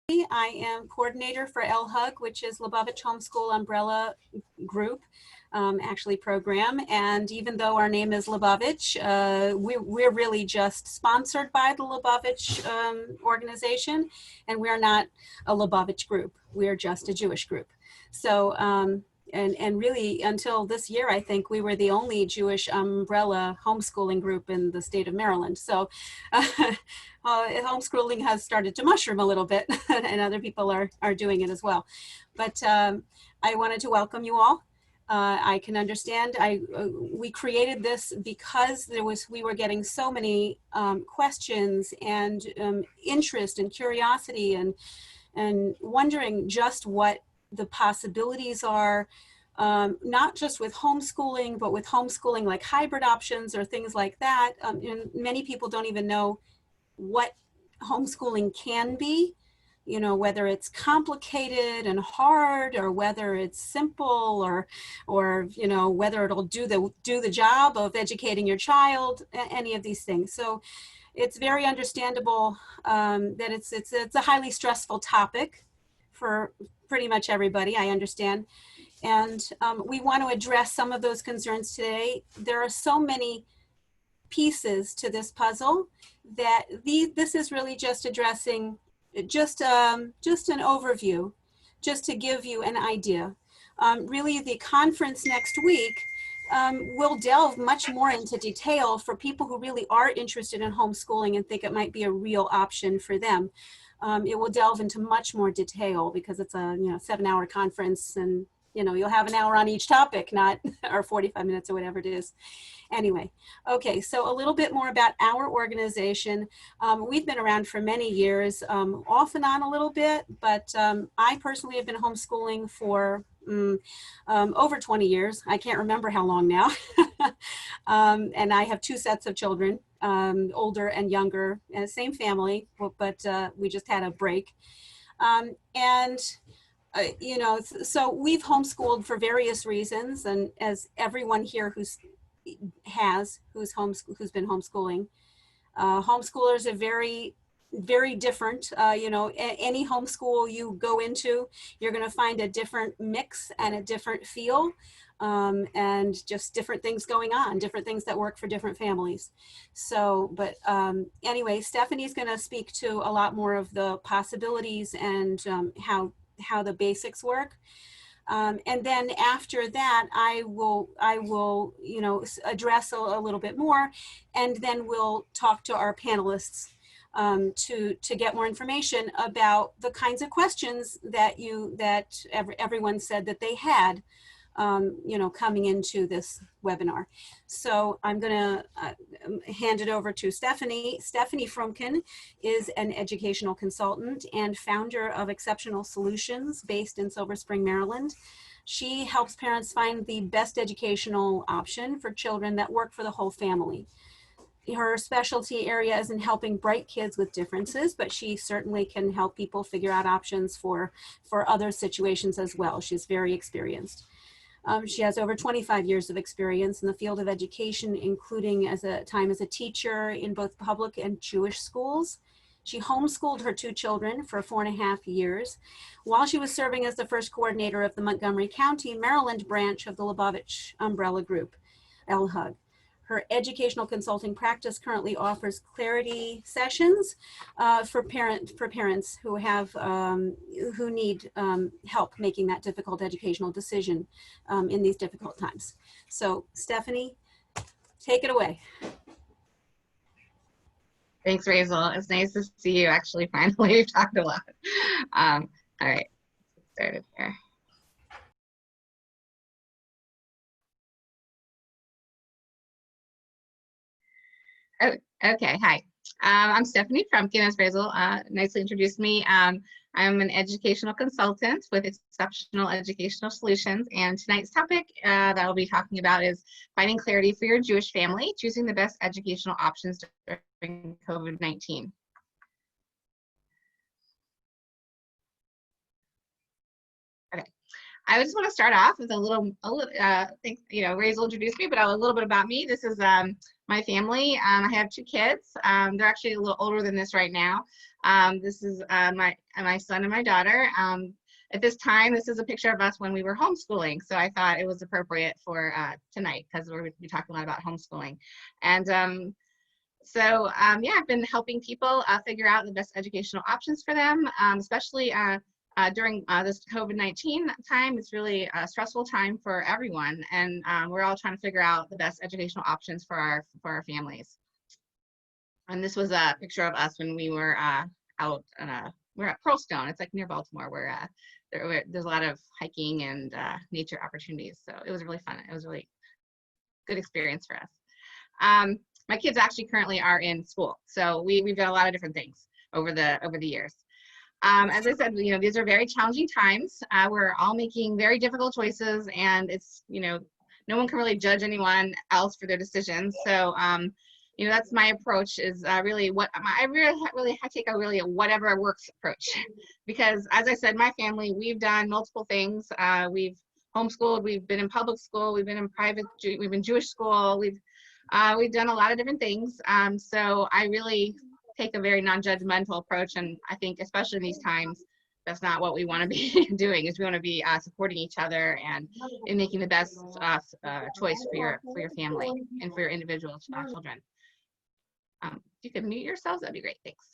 I am coordinator for LHUG, which is Lubavitch Homeschool Umbrella Group, actually program. And even though our name is Lubavitch, we're really just sponsored by the Lubavitch organization, and we're not a Lubavitch group. We're just a Jewish group. So, and really until this year, I think we were the only Jewish umbrella homeschooling group in the state of Maryland. So homeschooling has started to mushroom a little bit and other people are doing it as well. But I wanted to welcome you all. I can understand we created this because we were getting so many questions and interest and curiosity and wondering just what the possibilities are, not just with homeschooling, but with homeschooling like hybrid options or things like that. And many people don't even know what homeschooling can be, you know, whether it's complicated and hard or whether it's simple or you know, whether it'll do the job of educating your child, any of these things. So it's very understandable that it's a highly stressful topic for pretty much everybody, I understand. And we want to address some of those concerns today. There are so many pieces to this puzzle that this is really just addressing just an overview, just to give you an idea. Really, the conference next week will delve much more into detail for people who really are interested in homeschooling and think it might be a real option for them. It will delve into much more detail because it's a 7-hour conference, and you'll have an hour on each topic, not or 45 minutes or whatever it is. Anyway, okay, so a little bit more about our organization. We've been around for many years, off and on a little bit, but I personally have been homeschooling for over 20 years. I can't remember how long now. And I have 2 sets of children, older and younger, same family, but we just had a break. So we've homeschooled for various reasons, and as everyone here who's been homeschooling, homeschoolers are very, very different. Any homeschool you go into, you're going to find a different mix and a different feel, and just different things going on, different things that work for different families. So, but anyway, Stephanie's going to speak to a lot more of the possibilities and how the basics work. And then after that, I will address a little bit more, and then we'll talk to our panelists to get more information about the kinds of questions that everyone said that they had, coming into this webinar. So I'm going to hand it over to Stephanie. Stephanie Frumkin is an educational consultant and founder of Exceptional Solutions based in Silver Spring, Maryland. She helps parents find the best educational option for children that work for the whole family. Her specialty area is in helping bright kids with differences, but she certainly can help people figure out options for other situations as well. She's very experienced. She has over 25 years of experience in the field of education, including as a teacher in both public and Jewish schools. She homeschooled her 2 children for 4.5 years while she was serving as the first coordinator of the Montgomery County, Maryland branch of the Lubavitch Umbrella Group, LHUG. Her educational consulting practice currently offers clarity sessions for parents who need help making that difficult educational decision in these difficult times. So, Stephanie, take it away. Thanks, Razel. It's nice to see you. Actually, finally, we've talked a lot. All right, let's get started here. Oh, okay, hi. I'm Stephanie Frumkin, as Razel nicely introduced me. I'm an educational consultant with Exceptional Educational Solutions, and tonight's topic that I'll be talking about is finding clarity for your Jewish family, choosing the best educational options during COVID-19. Okay. I just want to start off with a little I think, Razel introduced me, but a little bit about me. This is my family. I have 2 kids. They're actually a little older than this right now. This is my son and my daughter. At this time, this is a picture of us when we were homeschooling. So I thought it was appropriate for tonight because we're going to be talking a lot about homeschooling. And yeah, I've been helping people figure out the best educational options for them, especially during this COVID-19 time. It's really a stressful time for everyone, and we're all trying to figure out the best educational options for our families. And this was a picture of us when we were out on we're at Pearlstone. It's like near Baltimore, where there's a lot of hiking and nature opportunities. So it was really fun. It was a really good experience for us. My kids actually currently are in school, so we've done a lot of different things over the years. As I said, these are very challenging times. We're all making very difficult choices, and it's, no one can really judge anyone else for their decisions. So, that's my approach, is really I take a really whatever works approach, because as I said, my family, we've done multiple things. We've homeschooled, we've been in public school, we've been in private, we've been Jewish school, we've done a lot of different things. So I really take a very non-judgmental approach, and I think especially in these times, that's not what we want to be doing. Is we want to be supporting each other and in making the best choice for your family and for your individual children. If you could mute yourselves, that'd be great. Thanks.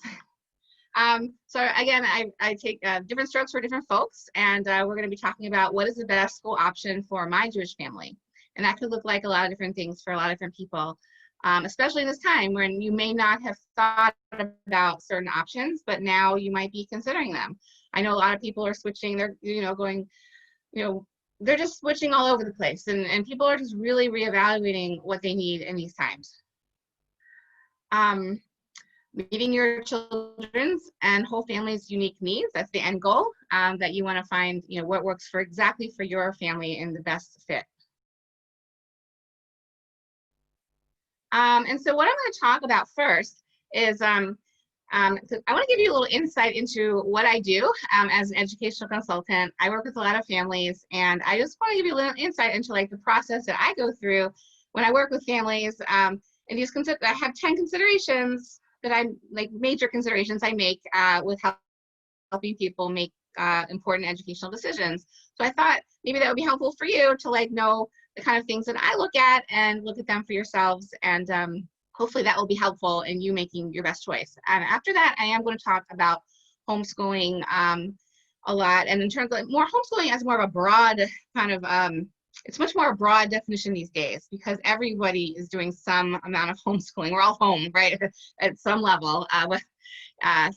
So again, I take different strokes for different folks, and we're going to be talking about what is the best school option for my Jewish family. And that could look like a lot of different things for a lot of different people, especially in this time when you may not have thought about certain options, but now you might be considering them. I know a lot of people are switching. They're, they're just switching all over the place, and people are just really reevaluating what they need in these times. Meeting your children's and whole family's unique needs, that's the end goal, that you want to find, what works exactly for your family and the best fit. And so what I'm going to talk about first is, I want to give you a little insight into what I do as an educational consultant. I work with a lot of families, and I just want to give you a little insight into the process that I go through when I work with families. And I have 10 considerations that major considerations I make with helping people make important educational decisions. So I thought maybe that would be helpful for you to know the kind of things that I look at, and look at them for yourselves, and hopefully that will be helpful in you making your best choice. And after that, I am going to talk about homeschooling a lot, and in terms of more homeschooling as more of a broad kind of, it's much more a broad definition these days, because everybody is doing some amount of homeschooling. We're all home, right, at some level.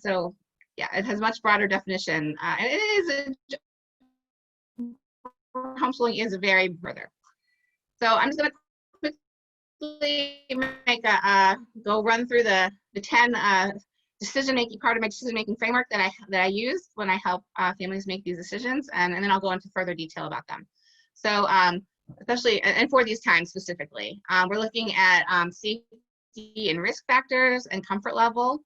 So yeah, it has a much broader definition, and it is homeschooling is very further. So I'm just going to quickly make go run through the 10 part of my decision-making framework that I use when I help families make these decisions, and then I'll go into further detail about them. So especially, and for these times specifically, we're looking at safety and risk factors and comfort level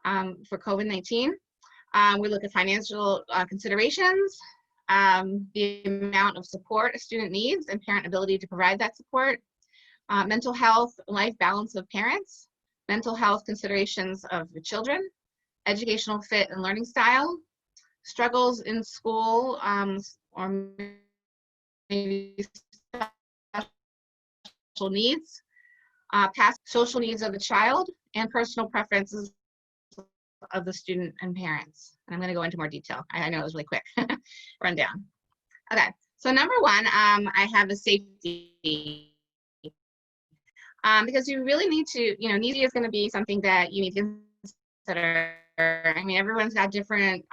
for COVID-19. We look at financial considerations, the amount of support a student needs and parent ability to provide that support, mental health, life balance of parents, mental health considerations of the children, educational fit and learning style, struggles in school, or maybe special needs, past social needs of the child, and personal preferences of the student and parents. And I'm going to go into more detail. I know it was really quick rundown. Okay, so number one, I have the safety. Because you really need to, safety is going to be something that you need to consider. I mean, everyone's got different,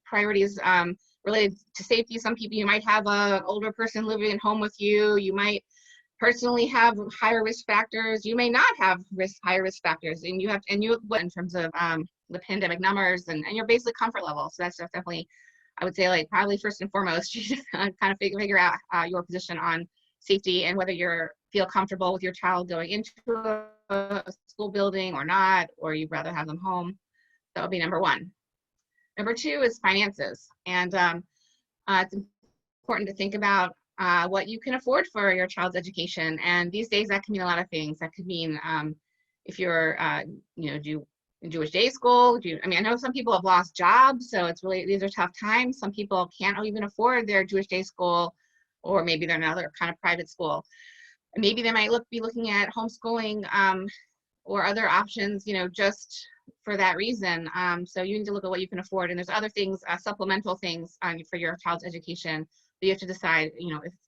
priorities related to safety. Some people, you might have an older person living at home with you. You might personally have higher risk factors. You may not have higher risk factors, and in terms of the pandemic numbers and your basic comfort level. So that's definitely, I would say, probably first and foremost, you just kind of figure out your position on safety and whether you feel comfortable with your child going into a school building or not, or you'd rather have them home. That would be number one. Number two is finances, and it's important to think about what you can afford for your child's education. And these days that can mean a lot of things. That could mean if you're, do Jewish day school. I mean, I know some people have lost jobs, so it's really, these are tough times. Some people can't even afford their Jewish day school, or maybe they're another kind of private school. Maybe they might be looking at homeschooling or other options, just for that reason. So you need to look at what you can afford. And there's other things, supplemental things for your child's education that you have to decide,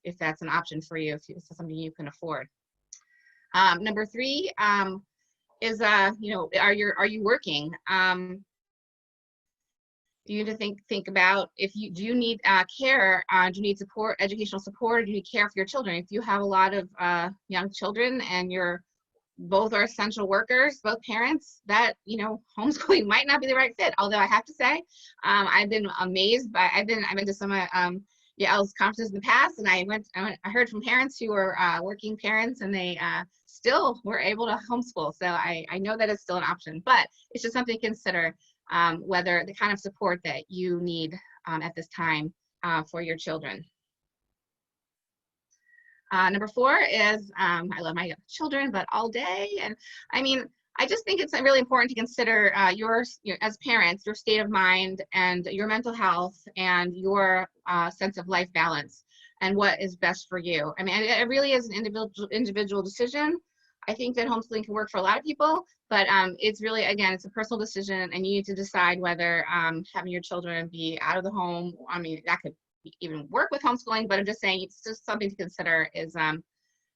if that's an option for you, if it's something you can afford. Number 3 is, are you working? You need to think about do you need care, do you need support, educational support, or do you need care for your children? If you have a lot of young children and both are essential workers, both parents, that homeschooling might not be the right fit. Although I have to say, I've been amazed by, I've been to some Yael's conferences in the past, and I heard from parents who were working parents, and they still were able to homeschool. So I know that it's still an option, but it's just something to consider, whether the kind of support that you need at this time for your children. Number 4 is, I love my children, but all day. And I mean, I just think it's really important to consider as parents, your state of mind and your mental health and your sense of life balance and what is best for you. I mean, it really is an individual decision. I think that homeschooling can work for a lot of people, but it's really, again, it's a personal decision, and you need to decide whether having your children be out of the home, I mean, that could even work with homeschooling, but I'm just saying it's just something to consider is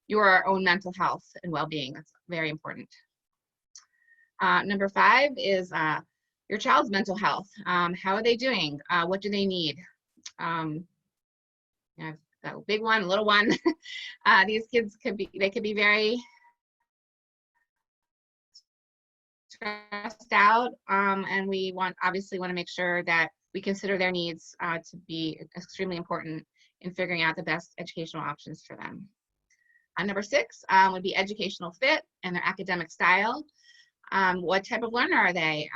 your own mental health and well-being. That's very important. Number 5 is your child's mental health. How are they doing? What do they need? I've got a big one, a little one. These kids could be very stressed out, and we obviously want to make sure that we consider their needs to be extremely important in figuring out the best educational options for them. Number 6 would be educational fit and their academic style. What type of learner are they?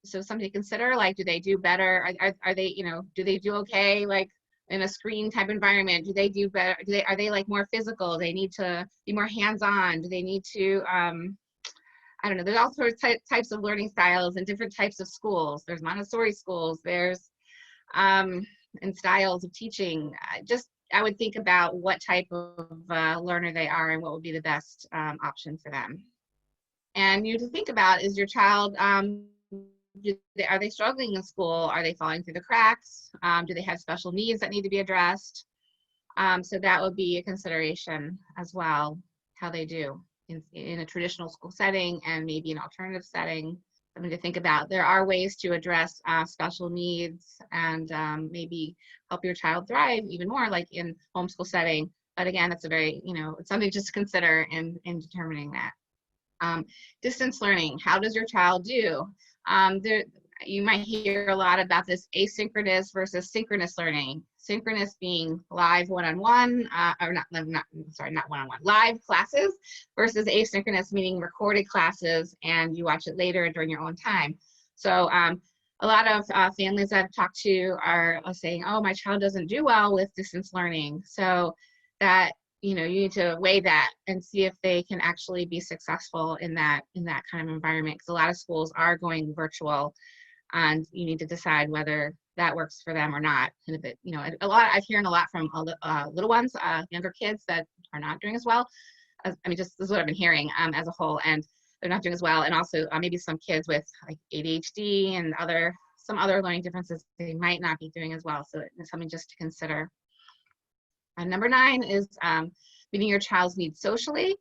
So something to consider, like, do they do better? Are they, do they do okay, like in a screen type environment? Do they do better? Are they like more physical? They need to be more hands-on? Do they need to, I don't know, there's all sorts of types of learning styles and different types of schools. There's Montessori schools, there's, and styles of teaching. I would think about what type of learner they are and what would be the best option for them. And you to think about, is your child, are they struggling in school? Are they falling through the cracks? Do they have special needs that need to be addressed? So that would be a consideration as well, how they do in a traditional school setting and maybe an alternative setting. Something to think about. There are ways to address special needs and maybe help your child thrive even more, like in homeschool setting. But again, that's a very, it's something just to consider in determining that. Distance learning, how does your child do? You might hear a lot about this asynchronous versus synchronous learning. Synchronous being live one-on-one, or not one-on-one, live classes, versus asynchronous meaning recorded classes and you watch it later during your own time. So a lot of families I've talked to are saying, oh, my child doesn't do well with distance learning. So that, you need to weigh that and see if they can actually be successful in that kind of environment, because a lot of schools are going virtual, and you need to decide whether that works for them or not. And if it, I'm hearing a lot from little ones, younger kids that are not doing as well. I mean, just this is what I've been hearing as a whole, and they're not doing as well. And also maybe some kids with like ADHD and some other learning differences, they might not be doing as well. So it's something just to consider. And number 9 is meeting your child's needs socially.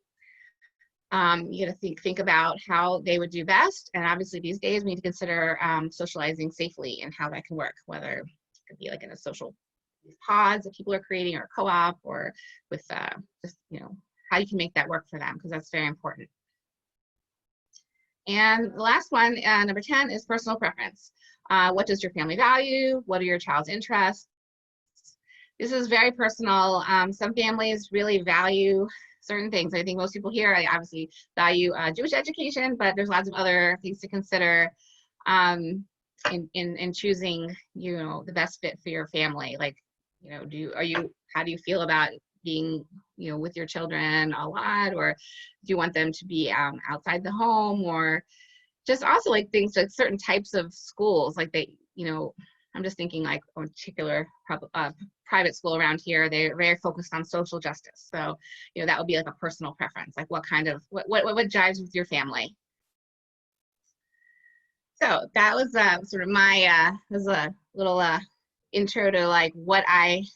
You got to think about how they would do best. And obviously these days we need to consider socializing safely and how that can work, whether it could be like in a social pods that people are creating, or co-op, or with just, how you can make that work for them, because that's very important. And the last one, number 10, is personal preference. What does your family value? What are your child's interests? This is very personal. Some families really value certain things. I think most people here, I obviously value Jewish education, but there's lots of other things to consider in choosing, the best fit for your family. Like, how do you feel about being, with your children a lot, or do you want them to be outside the home, or just also like things like certain types of schools, like I'm just thinking like a particular private school around here, they're very focused on social justice. So, that would be like a personal preference, like what jives with your family. So that was sort of my, was a little intro to like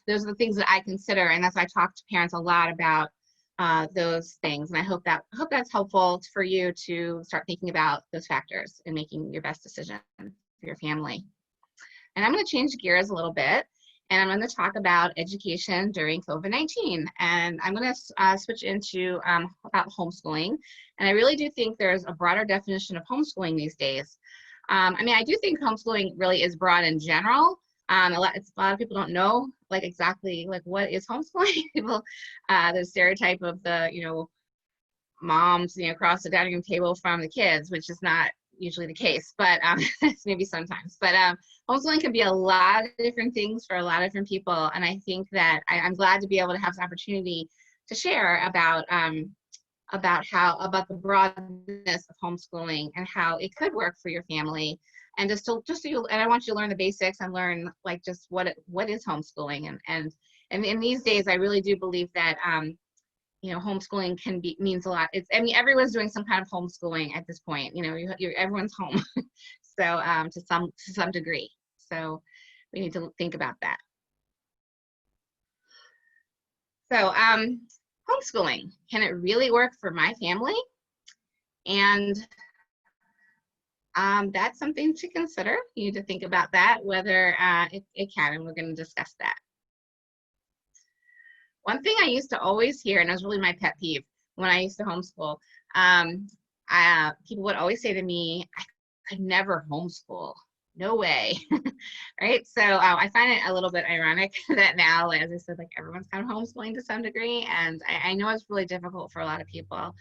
those are the things that I consider, and that's why I talk to parents a lot about those things. And I hope that's helpful for you to start thinking about those factors and making your best decision for your family. And I'm going to change gears a little bit, and I'm going to talk about education during COVID-19. And I'm going to switch into about homeschooling. And I really do think there's a broader definition of homeschooling these days. I do think homeschooling really is broad in general. A lot of people don't know like exactly like what is homeschooling. People, the stereotype of the moms across the dining room table from the kids, which is not usually the case, but maybe sometimes. But homeschooling can be a lot of different things for a lot of different people, and I think that I'm glad to be able to have this opportunity to share about the broadness of homeschooling and how it could work for your family, and and I want you to learn the basics and learn like just what is homeschooling, and in these days I really do believe that homeschooling means a lot. Everyone's doing some kind of homeschooling at this point. Everyone's home, so to some degree. So we need to think about that. So homeschooling, can it really work for my family? And that's something to consider. You need to think about that, whether it can, and we're going to discuss that. One thing I used to always hear, and it was really my pet peeve when I used to homeschool, people would always say to me, I could never homeschool. No way. Right? So I find it a little bit ironic that now, as I said, like everyone's kind of homeschooling to some degree. And I know it's really difficult for a lot of people.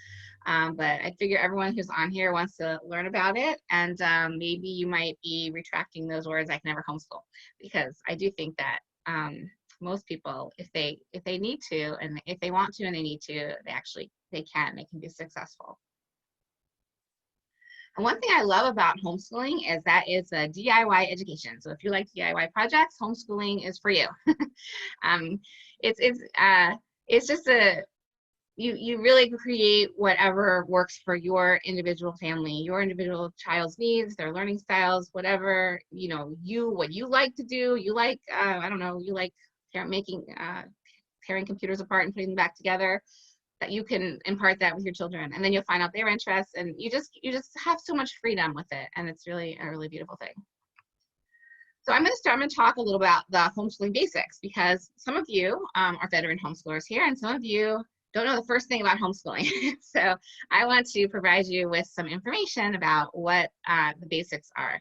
But I figure everyone who's on here wants to learn about it. And maybe you might be retracting those words, I can never homeschool, because I do think that most people, if they need to, and if they want to and they need to, they can be successful. And one thing I love about homeschooling is that it's a DIY education. So if you like DIY projects, homeschooling is for you. It's just you really create whatever works for your individual family, your individual child's needs, their learning styles, whatever, what you like to do. You like, I don't know, you like tearing computers apart and putting them back together, that you can impart that with your children, and then you'll find out their interests, and you just have so much freedom with it, and it's really a really beautiful thing. So I'm going to talk a little about the homeschooling basics, because some of you are veteran homeschoolers here, and some of you don't know the first thing about homeschooling. So I want to provide you with some information about what the basics are,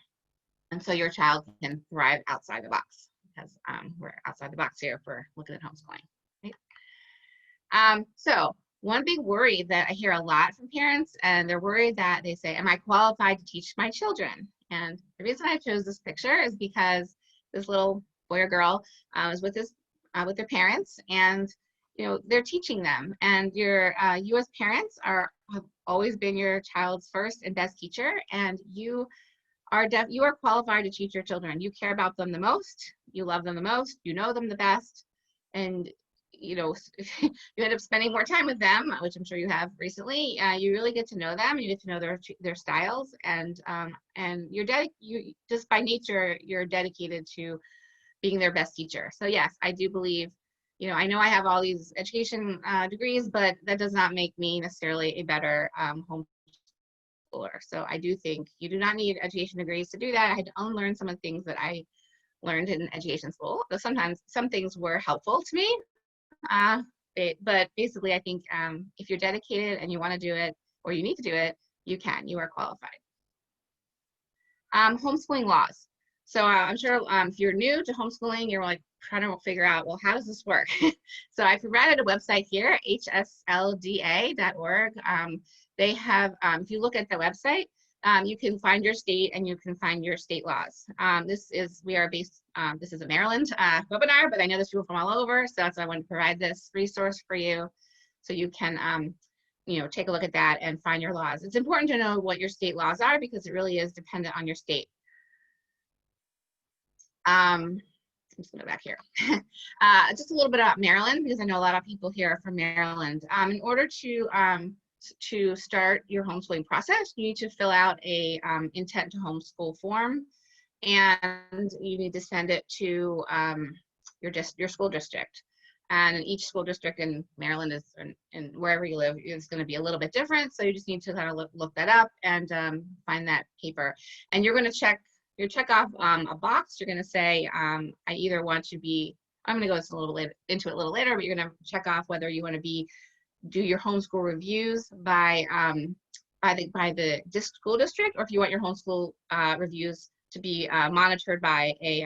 and so your child can thrive outside the box, because we're outside the box here if we're looking at homeschooling. Right? So one big worry that I hear a lot from parents, and they're worried that they say, am I qualified to teach my children? And the reason I chose this picture is because this little boy or girl is with their parents, and they're teaching them. And you as parents have always been your child's first and best teacher, and you are qualified to teach your children. You care about them the most, you love them the most, you know them the best, and you end up spending more time with them, which I'm sure you have recently. You really get to know them. You get to know their styles, and you just by nature, you're dedicated to being their best teacher. So yes, I do believe, I know I have all these education degrees, but that does not make me necessarily a better homeschooler. So I do think you do not need education degrees to do that. I had to unlearn some of the things that I learned in education school. But sometimes some things were helpful to me. But basically, I think if you're dedicated and you want to do it, or you need to do it, you are qualified. Homeschooling laws. So I'm sure if you're new to homeschooling, you're like trying to figure out, well, how does this work? So I provided a website here, hslda.org. They have, if you look at the website, you can find your state and you can find your state laws. This is a Maryland webinar, but I know there's people from all over, so that's why I wanted to provide this resource for you, so you can take a look at that and find your laws. It's important to know what your state laws are because it really is dependent on your state. I'm just gonna go back here. Just a little bit about Maryland, because I know a lot of people here are from Maryland. In order to start your homeschooling process, you need to fill out a intent to homeschool form, and you need to send it to your school district. And each school district in Maryland is, and wherever you live, is going to be a little bit different. So you just need to kind of look that up and find that paper. And you're going to check off a box. You're going to say, I either want to be, I'm going to go into it a little later, but you're going to check off whether you want to do your homeschool reviews by the school district, or if you want your homeschool reviews to be monitored by a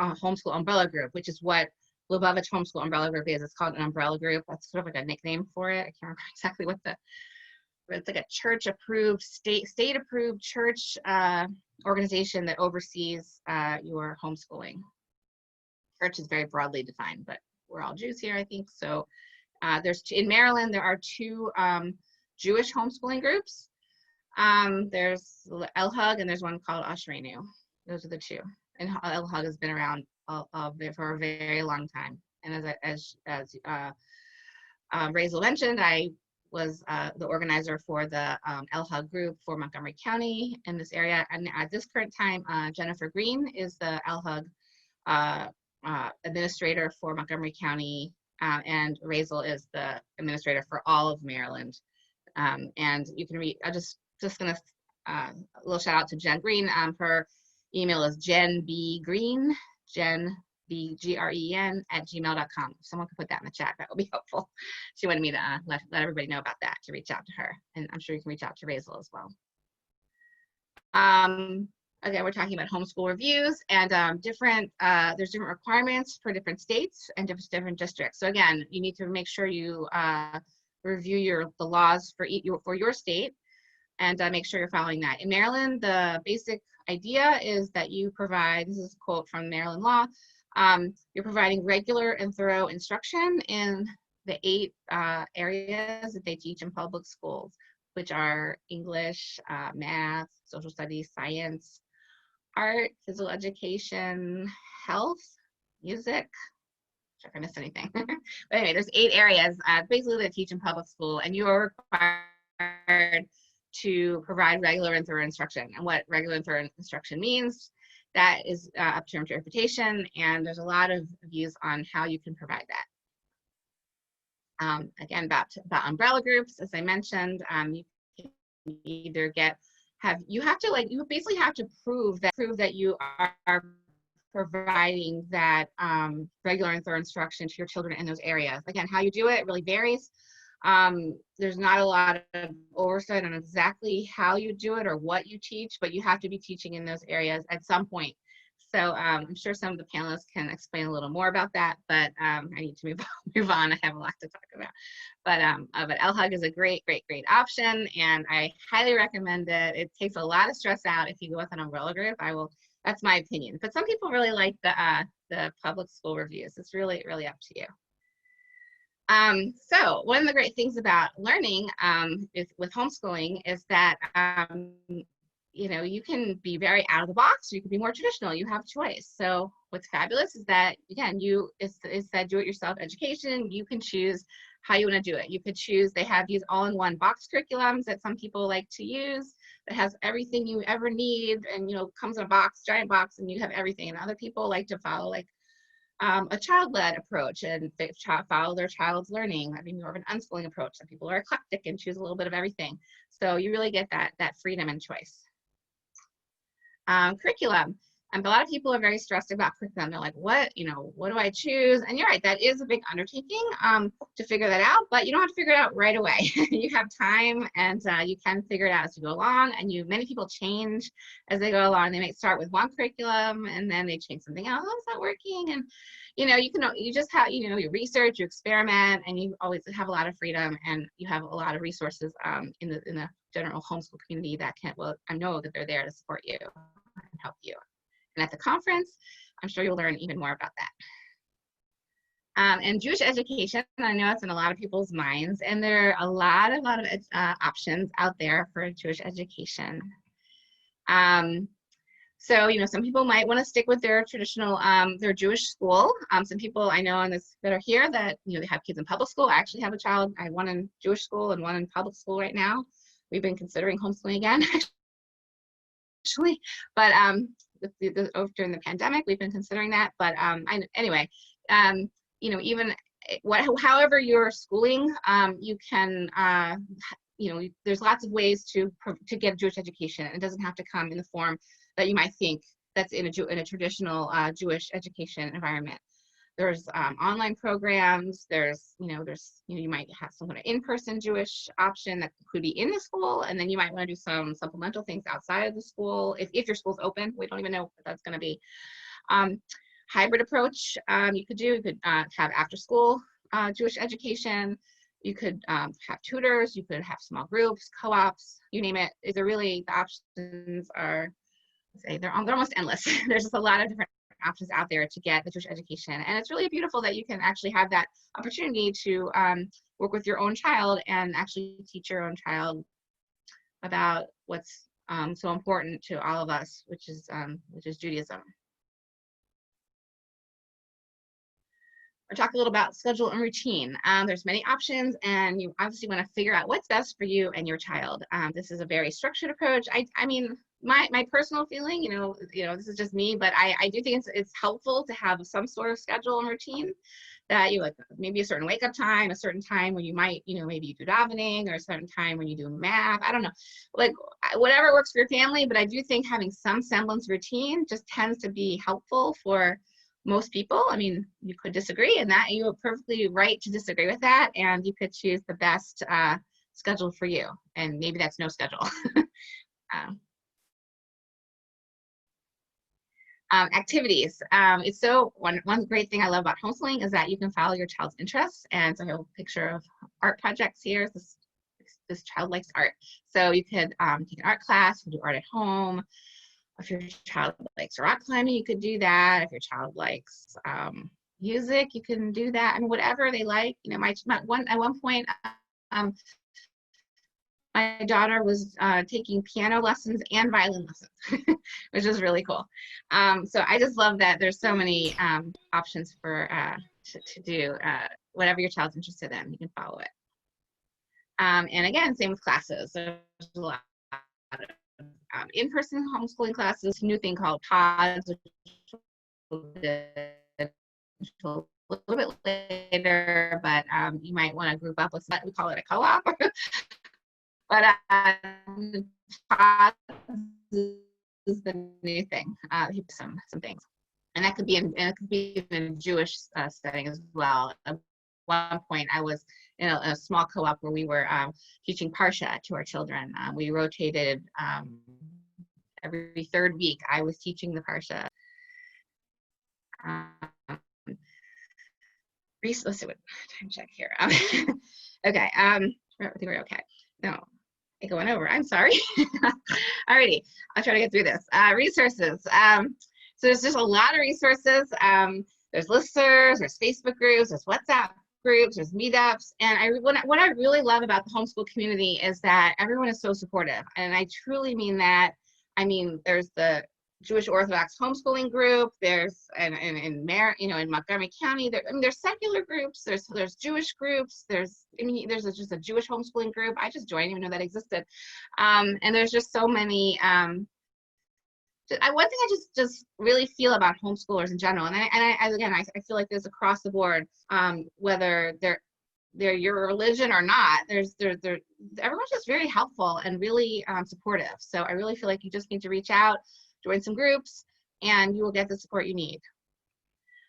homeschool umbrella group, which is what Lubavitch Homeschool Umbrella Group is. It's called an umbrella group. That's sort of like a nickname for it. I can't remember exactly it's like a church approved, state approved church organization that oversees your homeschooling. Church is very broadly defined, but we're all Jews here, I think. So in Maryland, there are two Jewish homeschooling groups. There's LHUG and there's one called Ashrenu. Those are the two. And LHUG has been around for a very long time. And as Rachel mentioned, I was the organizer for the LHUG group for Montgomery County in this area. And at this current time, Jennifer Green is the LHUG administrator for Montgomery County, and Rachel is the administrator for all of Maryland. And you can read, I'm just gonna, a little shout out to Jen Green. Her email is jenbgreen, jenbgreen @gmail.com. If someone could put that in the chat, that would be helpful. She wanted me to let everybody know about that, to reach out to her. And I'm sure you can reach out to Rachel as well. Again, we're talking about homeschool reviews, and there's different requirements for different states and different districts. So again, you need to make sure you review the laws for your state, and make sure you're following that. In Maryland, the basic idea is that you provide, this is a quote from Maryland law, you're providing regular and thorough instruction in the 8 areas that they teach in public schools, which are English, math, social studies, science, art, physical education, health, music. If I missed anything. But anyway, there's 8 areas basically that teach in public school, and you are required to provide regular and thorough instruction. And what regular and thorough instruction means, that is up to interpretation, and there's a lot of views on how you can provide that. Again, about umbrella groups, as I mentioned, you can either you basically have to prove that you are providing that regular and thorough instruction to your children in those areas. Again, how you do it really varies. There's not a lot of oversight on exactly how you do it or what you teach, but you have to be teaching in those areas at some point. So I'm sure some of the panelists can explain a little more about that, but I need to move on. I have a lot to talk about. But LHUG is a great option, and I highly recommend it. It takes a lot of stress out if you go with an umbrella group. That's my opinion. But some people really like the public school reviews. It's really up to you. So one of the great things about learning with homeschooling is that you can be very out of the box, or you can be more traditional. You have choice. So what's fabulous is that, again, it's that do-it-yourself education. You can choose how you want to do it. You could choose, they have these all-in-one box curriculums that some people like to use, that has everything you ever need, and comes in a box, giant box, and you have everything. And other people like to follow a child-led approach and follow their child's learning. That'd be more of an unschooling approach. Some people are eclectic and choose a little bit of everything. So you really get that freedom and choice. Curriculum. A lot of people are very stressed about curriculum. They're like, what do I choose? And you're right, that is a big undertaking to figure that out, but you don't have to figure it out right away. You have time, and you can figure it out as you go along. And many people change as they go along. They might start with one curriculum, and then they change something else. Oh, it's not working. And you just have, you research, you experiment, and you always have a lot of freedom, and you have a lot of resources in the general homeschool community that can, well, I know that they're there to support you and help you. And at the conference, I'm sure you'll learn even more about that. And Jewish education, I know it's in a lot of people's minds, and there are a lot of options out there for Jewish education. So, you know, some people might want to stick with their traditional, their Jewish school. Some people I know in this that are here that, you know, they have kids in public school. I actually have a child, I have one in Jewish school and one in public school right now. We've been considering homeschooling again, actually, but during the pandemic, we've been considering that. But anyway, you know, even however you're schooling, you can, you know, there's lots of ways to get Jewish education. It doesn't have to come in the form that you might think that's in a traditional Jewish education environment. There's online programs. You might have some kind of in-person Jewish option that could be in the school, and then you might want to do some supplemental things outside of the school if your school's open. We don't even know what that's going to be. Hybrid approach you could have after-school Jewish education. You could have tutors. You could have small groups, co-ops, you name it. The options are, they're almost endless. There's just a lot of different options out there to get the Jewish education, and it's really beautiful that you can actually have that opportunity to work with your own child and actually teach your own child about what's so important to all of us, which is Judaism. We'll talk a little about schedule and routine. There's many options, and you obviously want to figure out what's best for you and your child. This is a very structured approach. I mean, my personal feeling, you know, this is just me, but I do think it's helpful to have some sort of schedule and routine that you like, maybe a certain wake up time, a certain time when you might, you know, maybe you do davening, or a certain time when you do math. I don't know, like whatever works for your family. But I do think having some semblance of routine just tends to be helpful for most people. I mean, you could disagree, and that you are perfectly right to disagree with that, and you could choose the best schedule for you, and maybe that's no schedule. Activities. It's so one great thing I love about homeschooling is that you can follow your child's interests. And so I have a picture of art projects here. This child likes art, so you could take an art class, you can do art at home. If your child likes rock climbing, you could do that. If your child likes music, you can do that. I mean, whatever they like. You know, at one point, my daughter was taking piano lessons and violin lessons, which is really cool. So I just love that there's so many options for to do whatever your child's interested in. You can follow it. And again, same with classes. There's a lot of in-person homeschooling classes, new thing called pods, which we'll get a little bit later, but you might want to group up with, we call it a co-op. But pods is the new thing. Some things, and that could be in a Jewish setting as well. At one point, I was in a small co-op where we were teaching Parsha to our children. We rotated every third week. I was teaching the Parsha. Let's see what time check here. Okay, I think we're okay. No, I think I went over. I'm sorry. Alrighty, I'll try to get through this. Resources. So there's just a lot of resources. There's listservs, there's Facebook groups, there's WhatsApp groups, there's meetups, and what I really love about the homeschool community is that everyone is so supportive, and I truly mean that. I mean, there's the Jewish Orthodox homeschooling group. There's in Montgomery County. There's secular groups. There's Jewish groups. There's just a Jewish homeschooling group. I just joined, even know that existed. And there's just so many. One thing I just really feel about homeschoolers in general, and I feel like there's across the board, whether they're your religion or not, everyone's just very helpful and really supportive. So I really feel like you just need to reach out, join some groups, and you will get the support you need.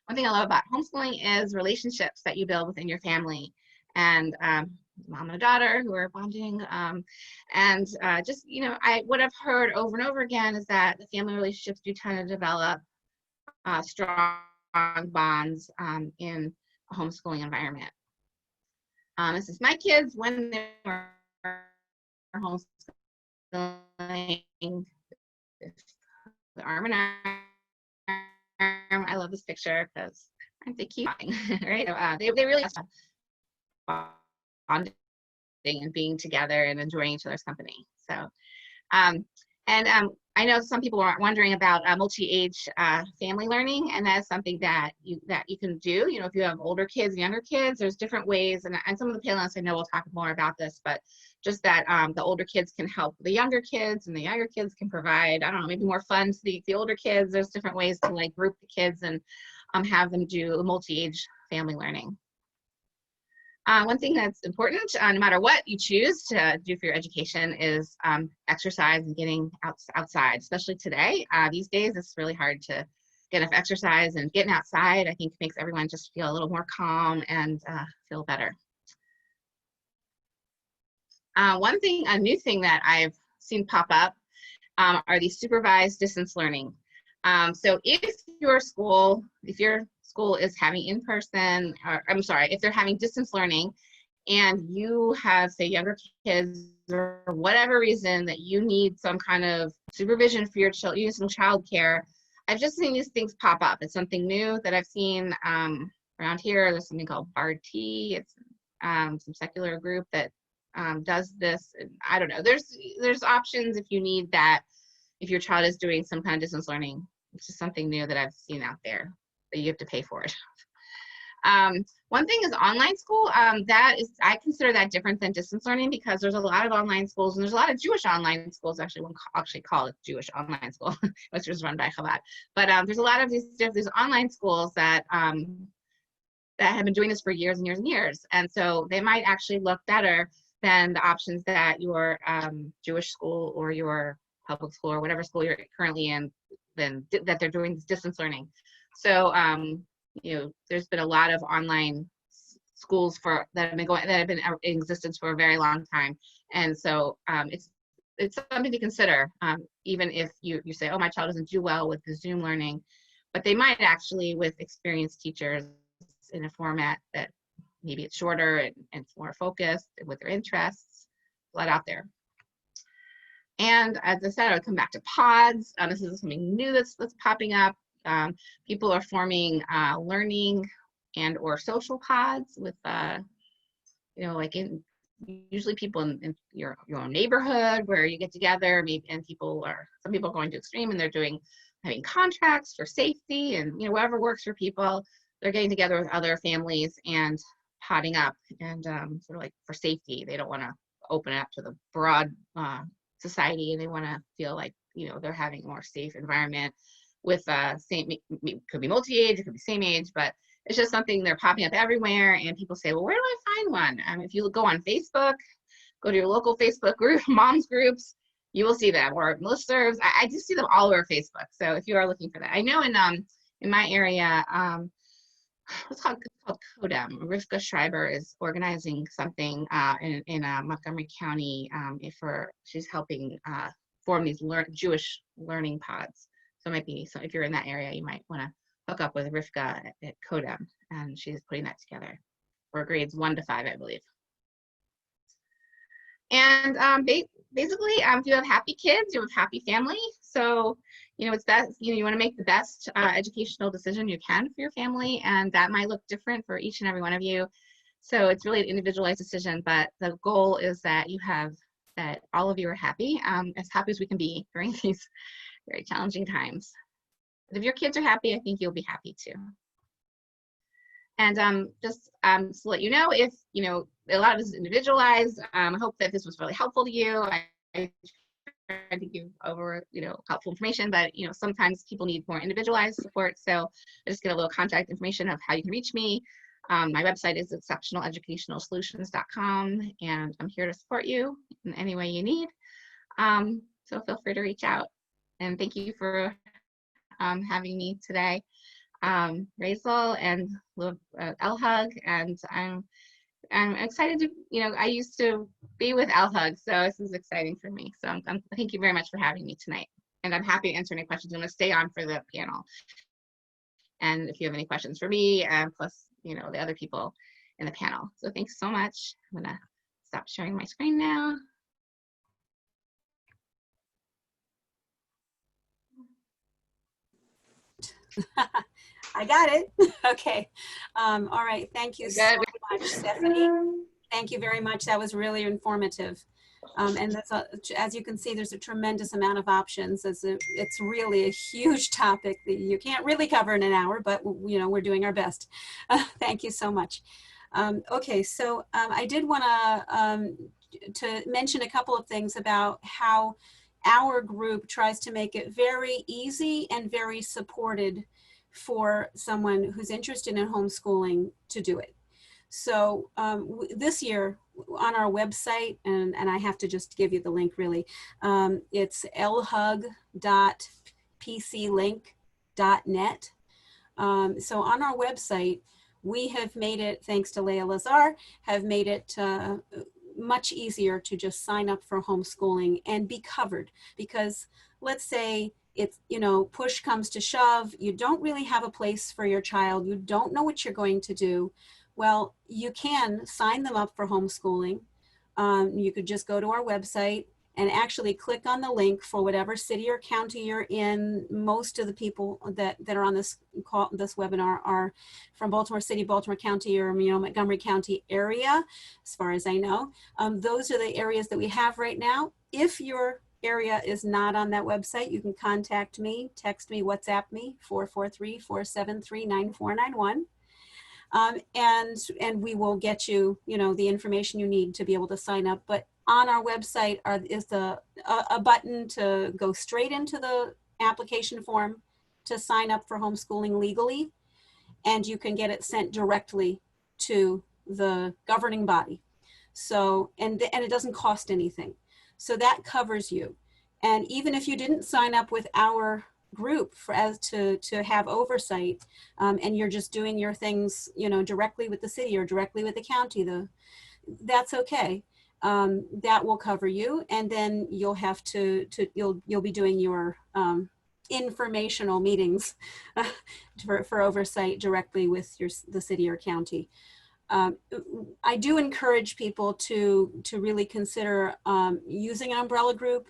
One thing I love about homeschooling is relationships that you build within your family, and mom and a daughter who are bonding, and just, you know, what I've heard over and over again is that the family relationships do tend to develop strong bonds in a homeschooling environment. This is my kids when they were homeschooling, the arm in arm. I love this picture because aren't they cute? Right? They really bonding and being together and enjoying each other's company. So, I know some people are wondering about multi-age family learning, and that's something that you can do. You know, if you have older kids and younger kids, there's different ways, and some of the panelists I know will talk more about this, but just that the older kids can help the younger kids, and the younger kids can provide, I don't know, maybe more fun to the older kids. There's different ways to like group the kids and have them do multi-age family learning. One thing that's important, no matter what you choose to do for your education, is exercise and getting outside, especially today. These days, it's really hard to get enough exercise, and getting outside, I think, makes everyone just feel a little more calm and feel better. A new thing that I've seen pop up are these supervised distance learning. So if your school is having in-person, or I'm sorry, if they're having distance learning and you have, say, younger kids or whatever reason that you need some kind of supervision for your child, you need some childcare, I've just seen these things pop up. It's something new that I've seen around here. There's something called RT. It's some secular group that does this. I don't know. There's options if you need that, if your child is doing some kind of distance learning. It's just something new that I've seen out there that you have to pay for it. One thing is online school. I consider that different than distance learning, because there's a lot of online schools, and there's a lot of Jewish online schools. Actually, one actually call it Jewish online school, which is run by Chabad. But there's a lot of these online schools that have been doing this for years and years and years, and so they might actually look better than the options that your Jewish school or your public school or whatever school you're currently in, then that they're doing this distance learning. So you know, there's been a lot of online schools that have been in existence for a very long time, and so it's something to consider, even if you say, oh, my child doesn't do well with the Zoom learning, but they might actually, with experienced teachers in a format that maybe it's shorter and it's more focused with their interests, a lot out there. And as I said, I would come back to pods. This is something new that's popping up. People are forming learning and or social pods with, you know, like usually people in your own neighborhood where you get together, maybe, and some people are going to extreme, and they're having contracts for safety, and you know, whatever works for people. They're getting together with other families and podding up, and sort of like for safety. They don't want to open it up to the broad society, and they want to feel like, you know, they're having a more safe environment with could be multi-age, it could be same age, but it's just something they're popping up everywhere. And people say, well, where do I find one? If you go on Facebook, go to your local Facebook group, moms groups, you will see them, or listservs. I just see them all over Facebook. So if you are looking for that, I know in my area, it's called CODEM. Rivka Schreiber is organizing something in Montgomery County she's helping form these Jewish learning pods. So it might be, so if you're in that area, you might want to hook up with Rivka at CODEM, and she's putting that together for grades 1 to 5, I believe. And basically, if you have happy kids, you have a happy family. So, you know, you want to make the best educational decision you can for your family, and that might look different for each and every one of you. So it's really an individualized decision, but the goal is that that all of you are happy as we can be during these very challenging times. But if your kids are happy, I think you'll be happy too. And just to let you know, if, you know, a lot of this is individualized, I hope that this was really helpful to you. I tried to give over, you know, helpful information, but, you know, sometimes people need more individualized support. So I just get a little contact information of how you can reach me. My website is exceptionaleducationalsolutions.com, and I'm here to support you in any way you need. So feel free to reach out. And thank you for having me today, Rachel and LHUG, and I'm excited to, you know, I used to be with LHUG, so this is exciting for me. So thank you very much for having me tonight. And I'm happy to answer any questions. I'm going to stay on for the panel. And if you have any questions for me, plus, you know, the other people in the panel. So thanks so much. I'm going to stop sharing my screen now. I got it. Okay. All right. Thank you so much, Stephanie. Thank you very much. That was really informative. And that's as you can see, there's a tremendous amount of options. It's really a huge topic that you can't really cover in an hour, but we're doing our best. Thank you so much. Okay, so I did want to mention a couple of things about how our group tries to make it very easy and very supported for someone who's interested in homeschooling to do it. So this year on our website, and I have to just give you the link really, it's LHUG.pclink.net. So on our website, we have made it, thanks to Leah Lazar, have made it much easier to just sign up for homeschooling and be covered. Because let's say it's, push comes to shove, you don't really have a place for your child, you don't know what you're going to do. Well, you can sign them up for homeschooling. You could just go to our website and actually click on the link for whatever city or county you're in. Most of the people that are on this webinar are from Baltimore City, Baltimore County, or Montgomery County area, as far as I know. Those are the areas that we have right now. If your area is not on that website, you can contact me, text me, WhatsApp me, 443-473-9491. And we will get you, the information you need to be able to sign up. But on our website is a button to go straight into the application form to sign up for homeschooling legally, and you can get it sent directly to the governing body. So, and it doesn't cost anything. So that covers you. And even if you didn't sign up with our group to have oversight, and you're just doing your things, directly with the city or directly with the county, that's okay. That will cover you, and then you'll have you'll be doing your informational meetings for oversight directly with the city or county. I do encourage people to really consider using an umbrella group.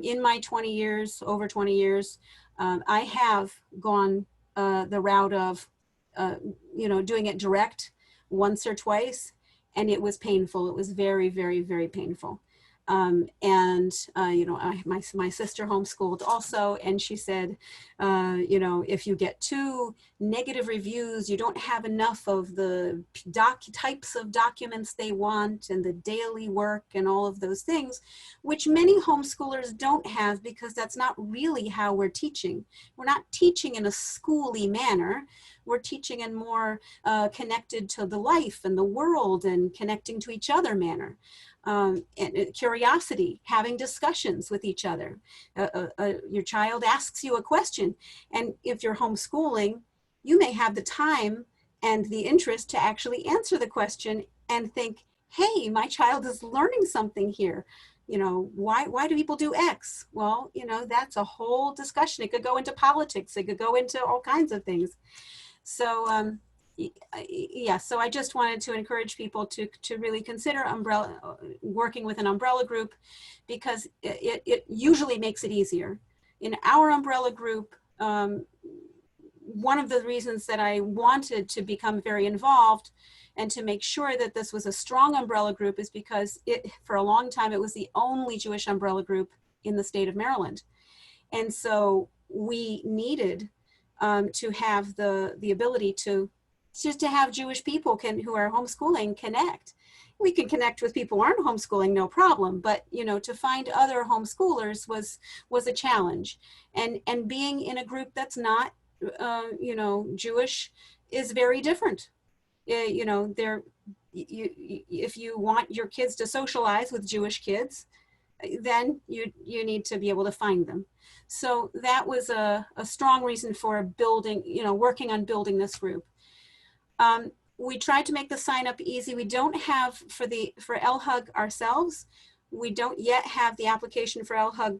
In my over 20 years, I have gone the route of, doing it direct once or twice, and it was painful. It was very, very, very painful. My sister homeschooled also, and she said, if you get 2 negative reviews, you don't have enough of the types of documents they want and the daily work and all of those things, which many homeschoolers don't have, because that's not really how we're teaching. We're not teaching in a schooly manner. We're teaching in more connected to the life and the world and connecting to each other manner. And curiosity, having discussions with each other. Your child asks you a question, and if you're homeschooling, you may have the time and the interest to actually answer the question and think, hey, my child is learning something here. Why do people do X? Well, that's a whole discussion. It could go into politics. It could go into all kinds of things. So, yeah, so I just wanted to encourage people to really consider working with an umbrella group, because it usually makes it easier. In our umbrella group, one of the reasons that I wanted to become very involved and to make sure that this was a strong umbrella group is because for a long time, it was the only Jewish umbrella group in the state of Maryland. And so we needed to have the ability to have Jewish people who are homeschooling connect. We can connect with people who aren't homeschooling, no problem, but to find other homeschoolers was a challenge. And being in a group that's not Jewish is very different. If you want your kids to socialize with Jewish kids, then you need to be able to find them. So that was a strong reason for working on building this group. We tried to make the sign up easy. We don't have for LHUG ourselves. We don't yet have the application for LHUG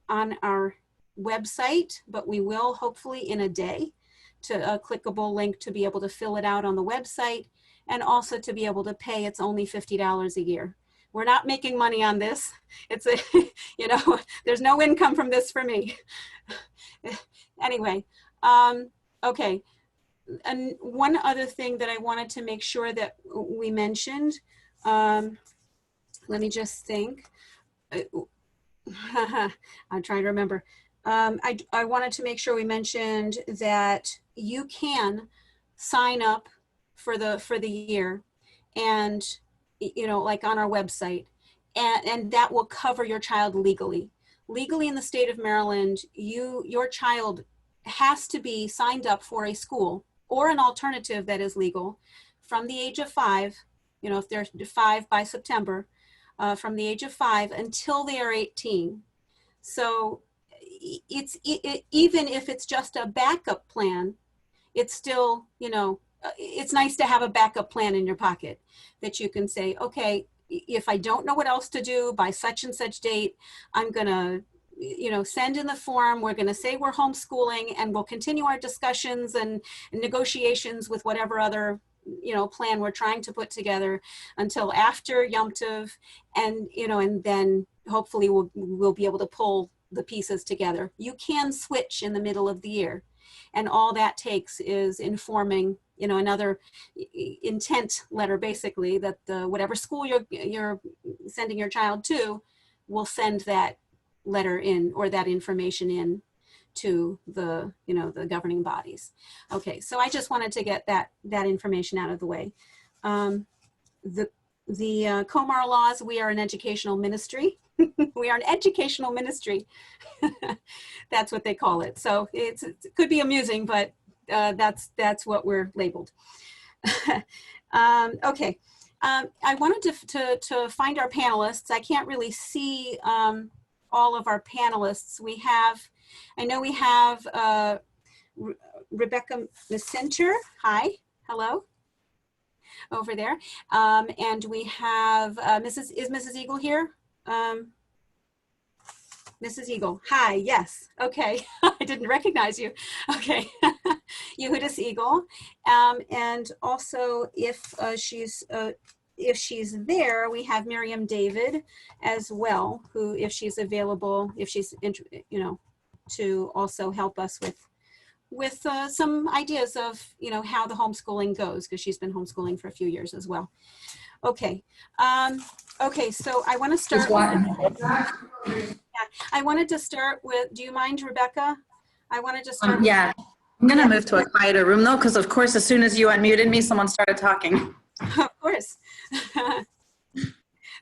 on our website, but we will hopefully in a day, to a clickable link to be able to fill it out on the website, and also to be able to pay. It's only $50 a year. We're not making money on this. It's there's no income from this for me. Anyway, Okay. And one other thing that I wanted to make sure that we mentioned, let me just think. I'm trying to remember. I wanted to make sure we mentioned that you can sign up for the year, and like on our website, and that will cover your child legally. Legally in the state of Maryland, your child has to be signed up for a school or an alternative that is legal from the age of 5. If they're 5 by September, from the age of 5 until they are 18. So even if it's just a backup plan, it's still, it's nice to have a backup plan in your pocket that you can say, okay, if I don't know what else to do by such and such date, I'm going to, send in the form. We're going to say we're homeschooling, and we'll continue our discussions and negotiations with whatever other plan we're trying to put together until after Yom Tov, and and then hopefully we'll be able to pull the pieces together. You can switch in the middle of the year, and all that takes is informing another intent letter, basically, that whatever school you're sending your child to will send that letter in, or that information in, to the the governing bodies. Okay, so I just wanted to get that information out of the way. The Comar laws, we are an educational ministry. We are an educational ministry. That's what they call it. So it could be amusing, but that's what we're labeled. Okay, I wanted to find our panelists. I can't really see all of our panelists. I know we have Rebecca Mesenter. Hi, hello, over there. And we have is Mrs. Eagle here? Mrs. Eagle, hi, yes, okay. I didn't recognize you. Okay, Yehudis Eagle. And also, if she's there, we have Miriam David as well, who, if she's available, if she's, to also help us with some ideas of, how the homeschooling goes, because she's been homeschooling for a few years as well. Okay. Okay, so I want to start. I wanted to start with, do you mind, Rebecca? I wanted to start. Yeah, I'm going to move to a quieter room though, because of course, as soon as you unmuted me, someone started talking. Of course.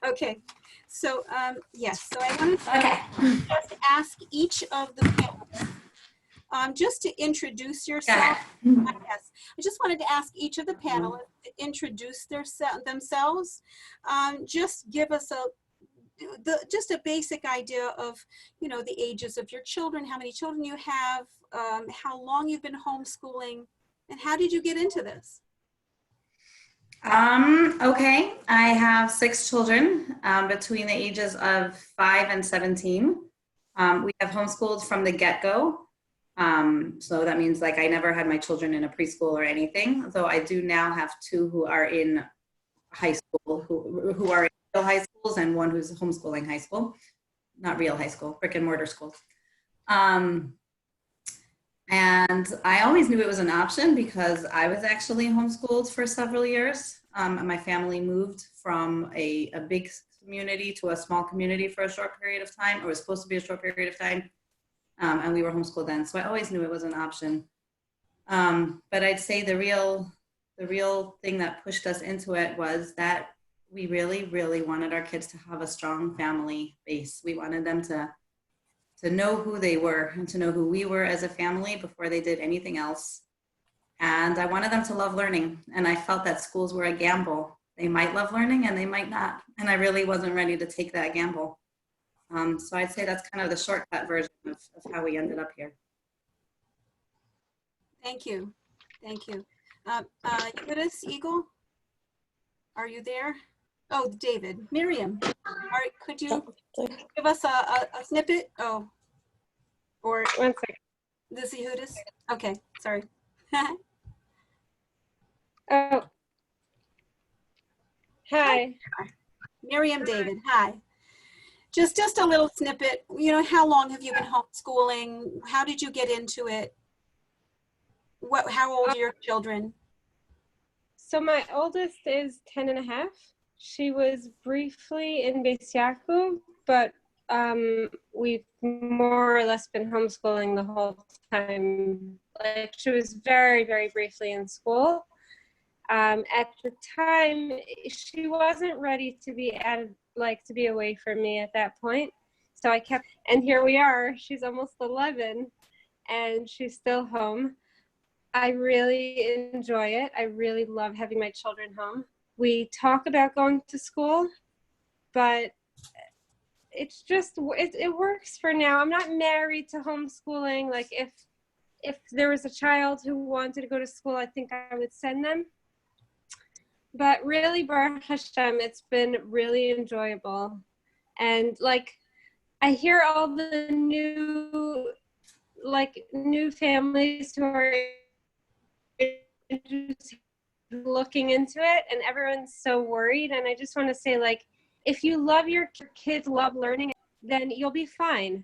Okay, so yes, so I wanted to just ask each of the panelists just to introduce yourself. Yes, I just wanted to ask each of the panelists to introduce themselves. Just give us just a basic idea of, the ages of your children, how many children you have, how long you've been homeschooling, and how did you get into this? Okay, I have 6 children between the ages of 5 and 17. We have homeschooled from the get-go. So that means, like, I never had my children in a preschool or anything. Though I do now have 2 who are in high school, who are in real high schools, and 1 who's homeschooling high school, not real high school, brick and mortar schools. And I always knew it was an option because I was actually homeschooled for several years. And my family moved from a big community to a small community for a short period of time, or was supposed to be a short period of time. And we were homeschooled then. So I always knew it was an option. But I'd say the real thing that pushed us into it was that we really, really wanted our kids to have a strong family base. We wanted them to know who they were and to know who we were as a family before they did anything else. And I wanted them to love learning. And I felt that schools were a gamble. They might love learning and they might not. And I really wasn't ready to take that gamble. So I'd say that's kind of the shortcut version of how we ended up here. Thank you. Thank you. Yehudis Eagle, are you there? Oh, David. Miriam, could you give us a snippet? Oh, or 1 second. This Yehudis? Okay, sorry. Oh, hi. Miriam David, hi. Just a little snippet. How long have you been homeschooling? How did you get into it? How old are your children? So my oldest is 10 and a half. She was briefly in Beis Yaakov, but we've more or less been homeschooling the whole time. Like she was very, very briefly in school. At the time, she wasn't ready to be to be away from me at that point. So I kept, and here we are. She's almost 11, and she's still home. I really enjoy it. I really love having my children home. We talk about going to school, but it's just, it works for now. I'm not married to homeschooling. Like if there was a child who wanted to go to school, I think I would send them. But really, Baruch Hashem, it's been really enjoyable. And like, I hear all the new families who are looking into it, and everyone's so worried. And I just want to say, like, if you love your kids, love learning, then you'll be fine.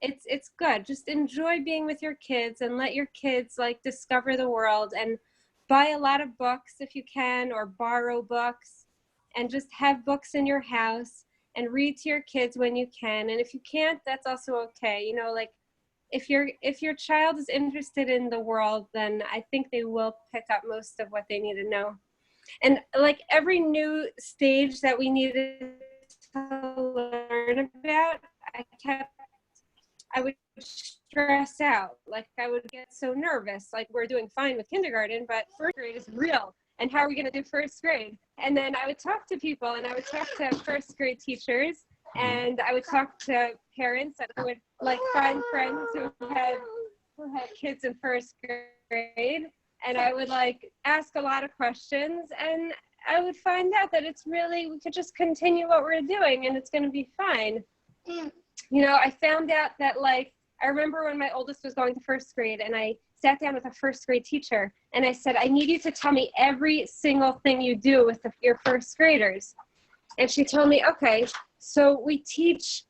It's good. Just enjoy being with your kids and let your kids like discover the world, and buy a lot of books if you can, or borrow books, and just have books in your house and read to your kids when you can. And if you can't, that's also okay. You know, like if your child is interested in the world, then I think they will pick up most of what they need to know. And like every new stage that we needed to learn about, I would stress out. Like I would get so nervous. Like we're doing fine with kindergarten, but first grade is real. And how are we going to do first grade? And then I would talk to people, and I would talk to first grade teachers, and I would talk to parents that would like find friends who had kids in first grade. And I would like ask a lot of questions, and I would find out that it's really, we could just continue what we're doing and it's going to be fine. You know, I found out that like, I remember when my oldest was going to first grade, and I sat down with a first grade teacher and I said, I need you to tell me every single thing you do with your first graders. And she told me, okay, so we teach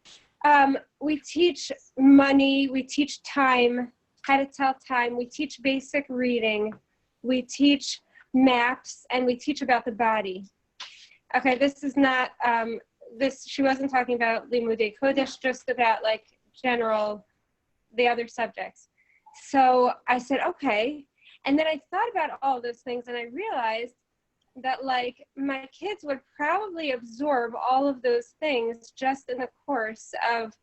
money, we teach time, how to tell time, we teach basic reading, we teach maps, and we teach about the body. Okay, this is not, she wasn't talking about Limudei Kodesh, just about like general, the other subjects. So I said, okay. And then I thought about all those things, and I realized that like my kids would probably absorb all of those things just in the course of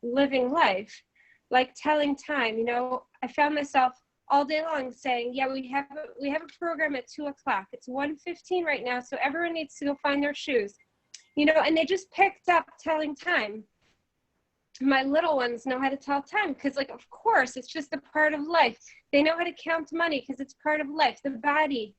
living life, like telling time. You know, I found myself all day long saying, yeah, we have a program at 2 o'clock. It's 1:15 right now, so everyone needs to go find their shoes. You know, and they just picked up telling time. My little ones know how to tell time because, like, of course, it's just a part of life. They know how to count money because it's part of life. The body,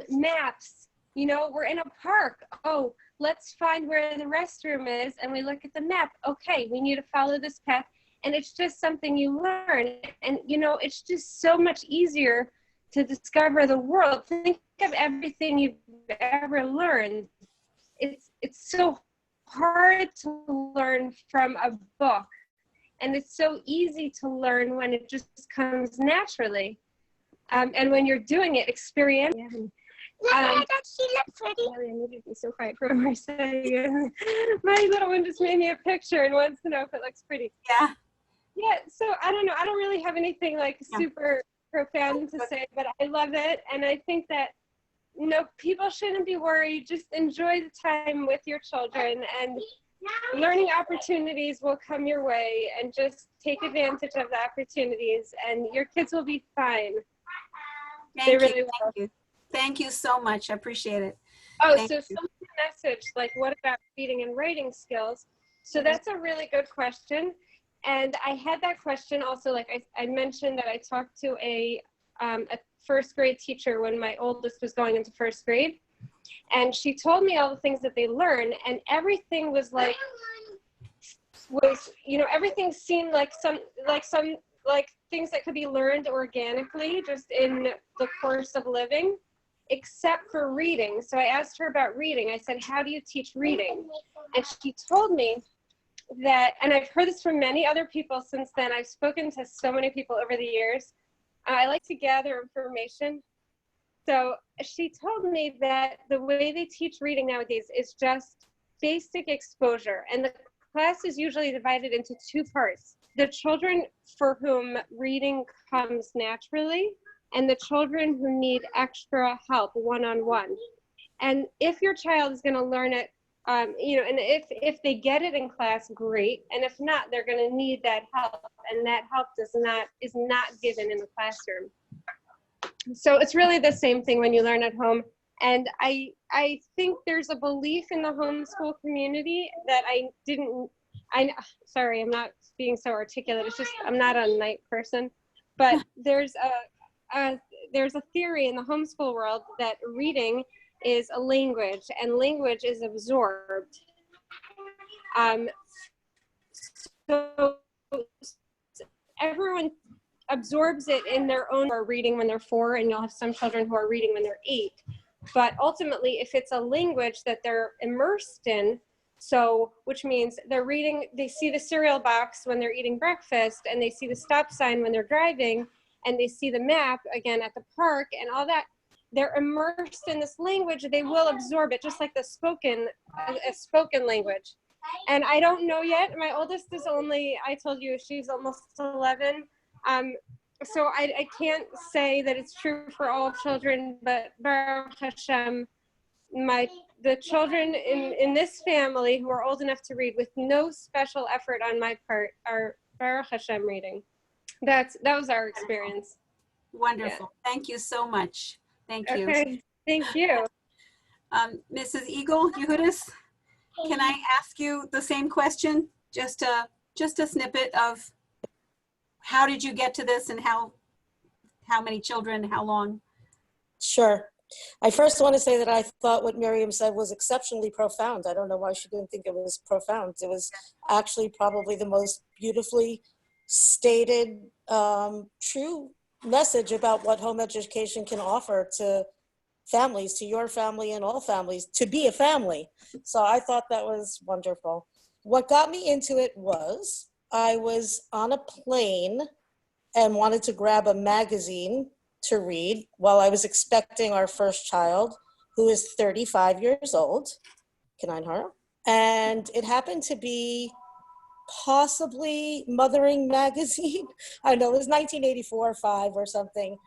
maps, you know, we're in a park. Oh, let's find where the restroom is, and we look at the map. Okay, we need to follow this path. And it's just something you learn. And, you know, it's just so much easier to discover the world. Think of everything you've ever learned. It's so hard to learn from a book, and it's so easy to learn when it just comes naturally, and when you're doing it experientially. I need to be so quiet for a second. My little one just made me a picture and wants to know if it looks pretty. Yeah, so I don't know, I don't really have anything like super profound to say, but I love it. And I think that, you know, people shouldn't be worried. Just enjoy the time with your children, and learning opportunities will come your way, and just take advantage of the opportunities, and your kids will be fine. They really will. Thank you so much. I appreciate it. Oh, so someone message, like, what about reading and writing skills? So that's a really good question. And I had that question also, like I mentioned that I talked to a first grade teacher when my oldest was going into first grade. And she told me all the things that they learn, and everything was, you know, everything seemed like some things that could be learned organically just in the course of living, except for reading. So I asked her about reading. I said, how do you teach reading? And she told me that, and I've heard this from many other people since then, I've spoken to so many people over the years, I like to gather information. So she told me that the way they teach reading nowadays is just basic exposure. And the class is usually divided into two parts. The children for whom reading comes naturally, and the children who need extra help one-on-one. And if your child is going to learn it, you know, and if they get it in class, great. And if not, they're going to need that help, and that help is not given in the classroom. So it's really the same thing when you learn at home. And I think there's a belief in the homeschool community that sorry, I'm not being so articulate. It's just, I'm not a night person, but there's a theory in the homeschool world that reading is a language, and language is absorbed. So everyone absorbs it in their own, or reading when they're 4, and you'll have some children who are reading when they're 8. But ultimately, if it's a language that they're immersed in, so which means they're reading, they see the cereal box when they're eating breakfast, and they see the stop sign when they're driving, and they see the map again at the park and all that, they're immersed in this language, they will absorb it, just like the spoken language. And I don't know yet. My oldest is only, I told you, she's almost 11. So I can't say that it's true for all children, but Baruch Hashem, the children in this family who are old enough to read with no special effort on my part are Baruch Hashem reading. That was our experience. Wonderful. Yeah. Thank you so much. Thank you. Okay, thank you. Mrs. Eagle, Yehudis, can I ask you the same question? Just a snippet of how did you get to this, and how many children, how long? Sure. I first want to say that I thought what Miriam said was exceptionally profound. I don't know why she didn't think it was profound. It was actually probably the most beautifully stated, true message about what home education can offer to families, to your family and all families, to be a family. So I thought that was wonderful. What got me into it was I was on a plane and wanted to grab a magazine to read while I was expecting our first child, who is 35 years old, and it happened to be possibly Mothering magazine. I know it was 1984 or 5 or something.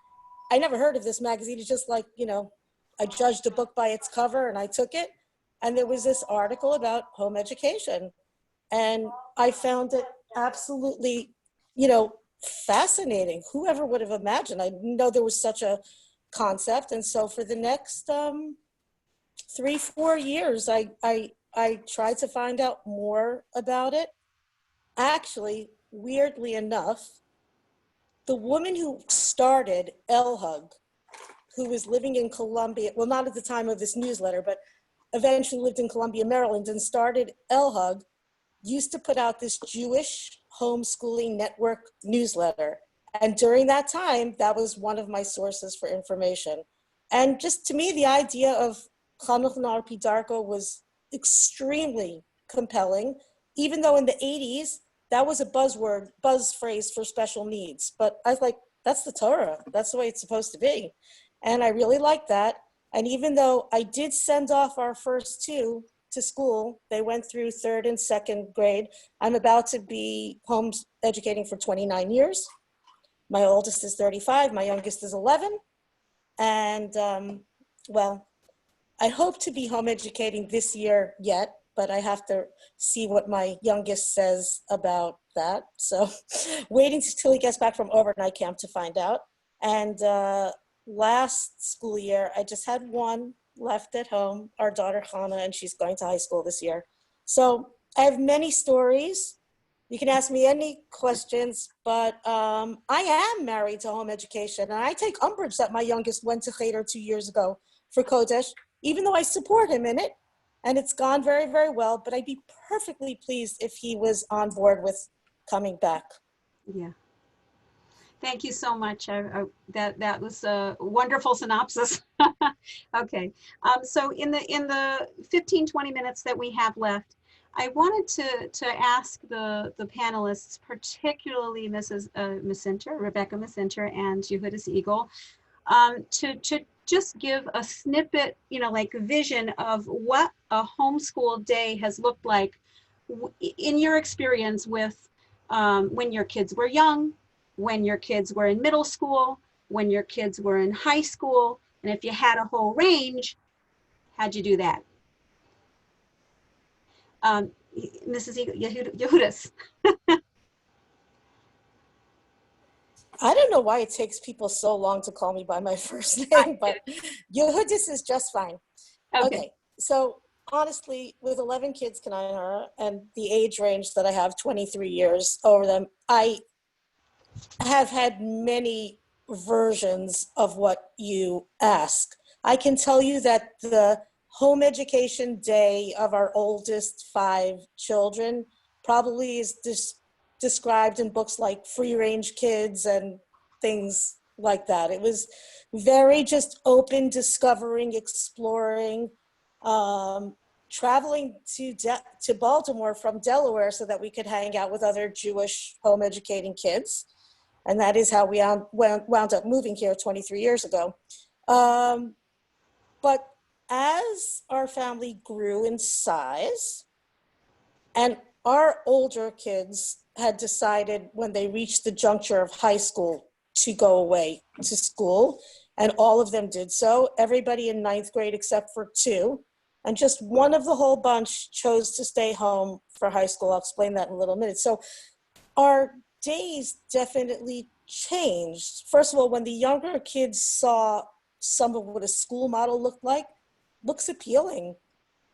I never heard of this magazine. It's just like, you know, I judged a book by its cover and I took it. And there was this article about home education. And I found it absolutely, you know, fascinating. Whoever would have imagined? I didn't know there was such a concept. And so for the next 3-4 years, I tried to find out more about it. Actually, weirdly enough, the woman who started LHUG, who was living in Columbia, well, not at the time of this newsletter, but eventually lived in Columbia, Maryland, and started LHUG, used to put out this Jewish homeschooling network newsletter. And during that time, that was one of my sources for information. And just to me, the idea of Chanuch Nar Pidarko was extremely compelling, even though in the 80s, that was a buzz phrase for special needs. But I was like, that's the Torah. That's the way it's supposed to be. And I really liked that. And even though I did send off our first 2 to school, they went through 3rd and 2nd grade. I'm about to be home educating for 29 years. My oldest is 35, my youngest is 11. And well, I hope to be home educating this year yet, but I have to see what my youngest says about that. So waiting till he gets back from overnight camp to find out. And last school year, I just had one left at home, our daughter Hannah, and she's going to high school this year. So I have many stories. You can ask me any questions, but I am married to home education, and I take umbrage that my youngest went to Cheder 2 years ago for Kodesh, even though I support him in it. And it's gone very, very well, but I'd be perfectly pleased if he was on board with coming back. Yeah. Thank you so much. That was a wonderful synopsis. Okay. So in the 15-20 minutes that we have left, I wanted to ask the panelists, particularly Mrs. Mesenter, Rebecca Mesenter, and Yehudis Eagle, to just give a snippet, you know, like a vision of what a homeschool day has looked like in your experience with when your kids were young, when your kids were in middle school, when your kids were in high school, and if you had a whole range, how'd you do that? Mrs. Yehudis. I don't know why it takes people so long to call me by my first name, but Yehudis is just fine. Okay, so honestly, with 11 kids, and the age range that I have, 23 years over them, I have had many versions of what you ask. I can tell you that the home education day of our oldest 5 children probably is described in books like Free Range Kids and things like that. It was very just open, discovering, exploring, traveling to Baltimore from Delaware so that we could hang out with other Jewish home educating kids. And that is how we wound up moving here 23 years ago. But as our family grew in size, and our older kids had decided when they reached the juncture of high school to go away to school, and all of them did so, everybody in 9th grade except for 2, and just one of the whole bunch chose to stay home for high school. I'll explain that in a little minute. So our days definitely changed. First of all, when the younger kids saw some of what a school model looked like, looks appealing.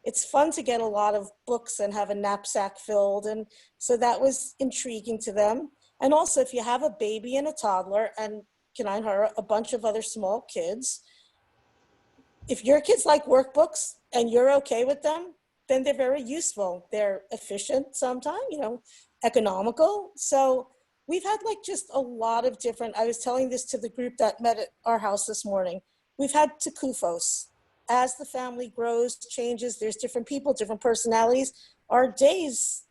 It's fun to get a lot of books and have a knapsack filled. And so that was intriguing to them. And also, if you have a baby and a toddler and a bunch of other small kids, if your kids like workbooks and you're okay with them, then they're very useful. They're efficient sometimes, economical. So we've had like just a lot of different, I was telling this to the group that met at our house this morning. We've had Tekufos. As the family grows, changes, there's different people, different personalities, our days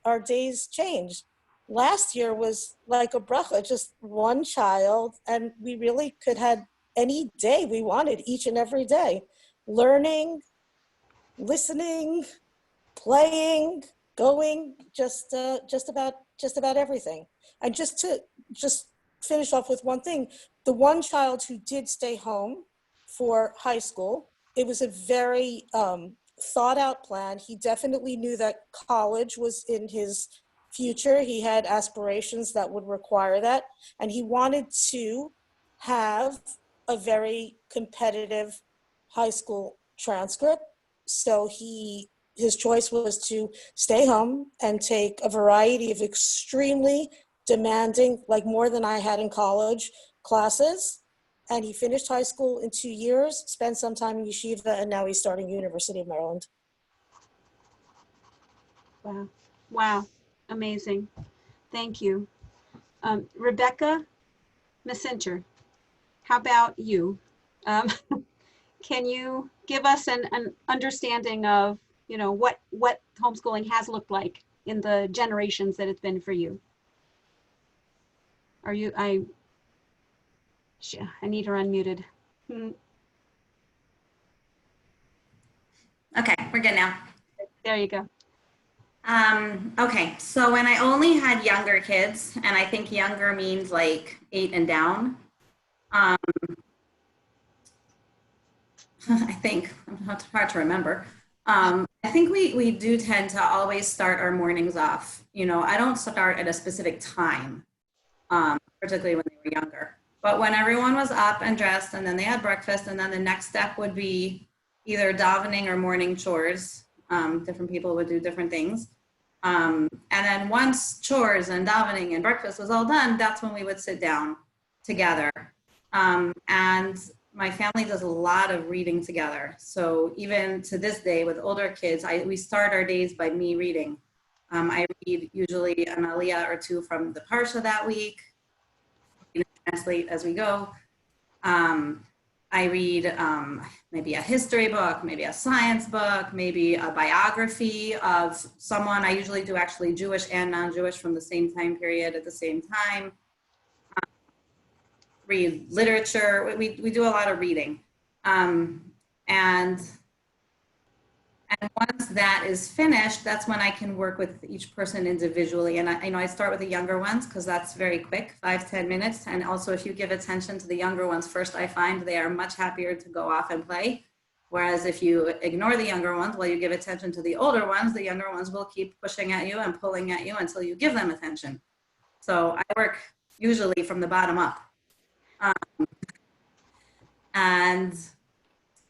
change. Last year was like a bracha, just one child, and we really could have any day we wanted, each and every day. Learning, listening, playing, going, just about everything. And just to finish off with one thing, the one child who did stay home for high school, it was a very thought out plan. He definitely knew that college was in his future. He had aspirations that would require that. And he wanted to have a very competitive high school transcript. So his choice was to stay home and take a variety of extremely demanding, like more than I had in college, classes. And he finished high school in 2 years, spent some time in yeshiva, and now he's starting University of Maryland. Wow. Wow. Amazing. Thank you. Rebecca Mesenter, how about you? Can you give us an understanding of, what homeschooling has looked like in the generations that it's been for you? I need her unmuted. Okay, we're good now. There you go. Okay, so when I only had younger kids, and I think younger means like 8 and down, I think, it's hard to remember. I think we do tend to always start our mornings off. I don't start at a specific time, particularly when they were younger. But when everyone was up and dressed and then they had breakfast, and then the next step would be either davening or morning chores. Different people would do different things. And then once chores and davening and breakfast was all done, that's when we would sit down together. And my family does a lot of reading together. So even to this day with older kids, we start our days by me reading. I read usually an aliyah or 2 from the parsha that week. Translate as we go. I read maybe a history book, maybe a science book, maybe a biography of someone. I usually do actually Jewish and non-Jewish from the same time period at the same time. Read literature. We do a lot of reading. And once that is finished, that's when I can work with each person individually. And I know I start with the younger ones because that's very quick, 5-10 minutes. And also if you give attention to the younger ones first, I find they are much happier to go off and play. Whereas if you ignore the younger ones while you give attention to the older ones, the younger ones will keep pushing at you and pulling at you until you give them attention. So I work usually from the bottom up. And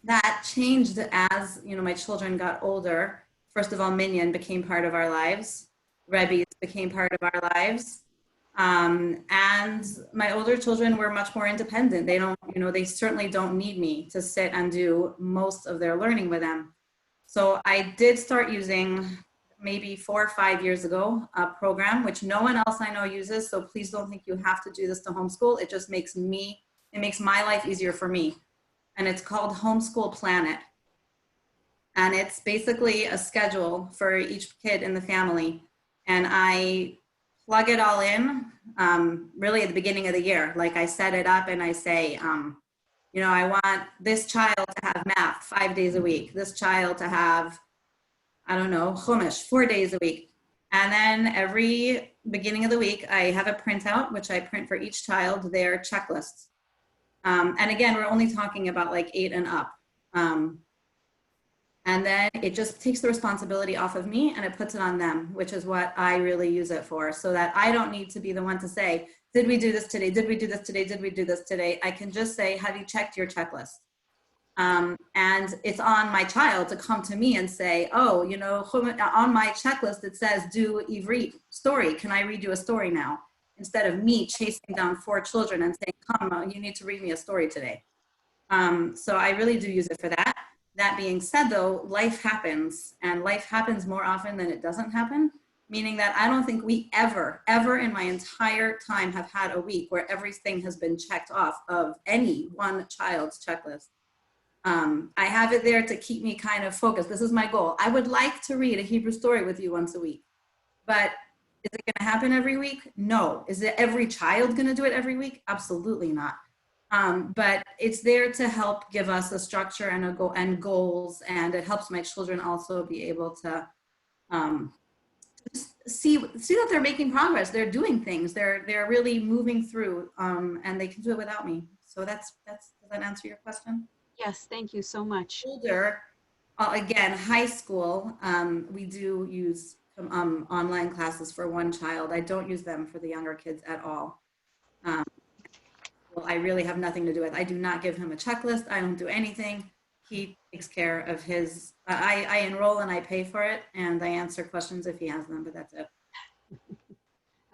that changed as, you know, my children got older. First of all, Minyan became part of our lives. Rebbe's became part of our lives. And my older children were much more independent. They don't, you know, they certainly don't need me to sit and do most of their learning with them. So I did start using, maybe 4 or 5 years ago, a program which no one else I know uses. So please don't think you have to do this to homeschool. It just makes my life easier for me. And it's called Homeschool Planet. And it's basically a schedule for each kid in the family. And I plug it all in really at the beginning of the year. Like I set it up and I say, you know, I want this child to have math 5 days a week. This child to have, I don't know, chumash 4 days a week. And then every beginning of the week, I have a printout, which I print for each child, their checklists. And again, we're only talking about like 8 and up. And then it just takes the responsibility off of me and it puts it on them, which is what I really use it for, so that I don't need to be the one to say, did we do this today? Did we do this today? Did we do this today? I can just say, have you checked your checklist? And it's on my child to come to me and say, oh, you know, on my checklist, it says do Ivrit story. Can I read you a story now? Instead of me chasing down 4 children and saying, come, you need to read me a story today. So I really do use it for that. That being said, though, life happens, and life happens more often than it doesn't happen, meaning that I don't think we ever in my entire time have had a week where everything has been checked off of any one child's checklist. I have it there to keep me kind of focused. This is my goal. I would like to read a Hebrew story with you once a week, but is it going to happen every week? No. Is it every child going to do it every week? Absolutely not. But it's there to help give us a structure and goals, and it helps my children also be able to see that they're making progress. They're doing things. They're really moving through, and they can do it without me. So does that answer your question? Yes, thank you so much. Older, again, high school, we do use online classes for one child. I don't use them for the younger kids at all. Well, I really have nothing to do with. I do not give him a checklist. I don't do anything. He takes care of his, I enroll and I pay for it, and I answer questions if he has them, but that's it.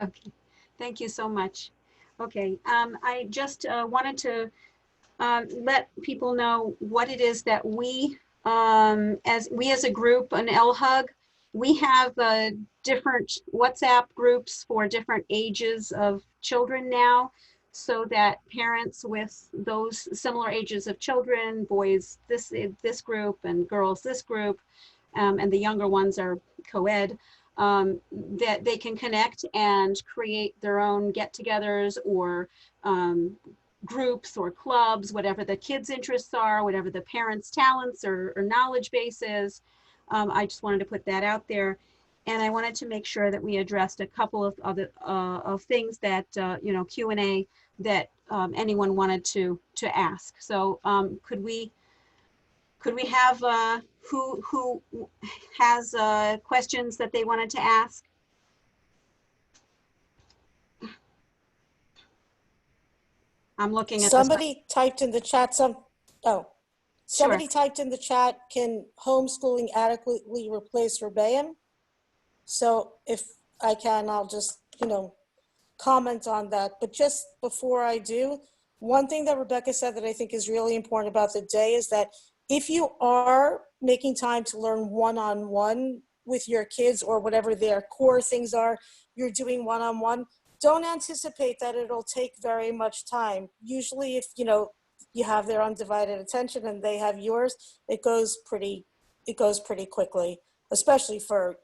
Okay, thank you so much. Okay, I just wanted to let people know what it is that we as a group, an LHUG, we have different WhatsApp groups for different ages of children now, so that parents with those similar ages of children, boys this group and girls this group, and the younger ones are co-ed, that they can connect and create their own get-togethers or groups or clubs, whatever the kids' interests are, whatever the parents' talents or knowledge base is. I just wanted to put that out there. And I wanted to make sure that we addressed a couple of other of things that, you know, Q&A that anyone wanted to ask. So could we have who has questions that they wanted to ask? I'm looking at Somebody typed in the chat somebody Sure. typed in the chat, can homeschooling adequately replace Rebbeim? So if I can, I'll just, you know, comment on that. But just before I do, one thing that Rebecca said that I think is really important about the day is that if you are making time to learn one-on-one with your kids or whatever their core things are, you're doing one-on-one, don't anticipate that it'll take very much time. Usually if, you know, you have their undivided attention and they have yours, it goes pretty quickly, especially for,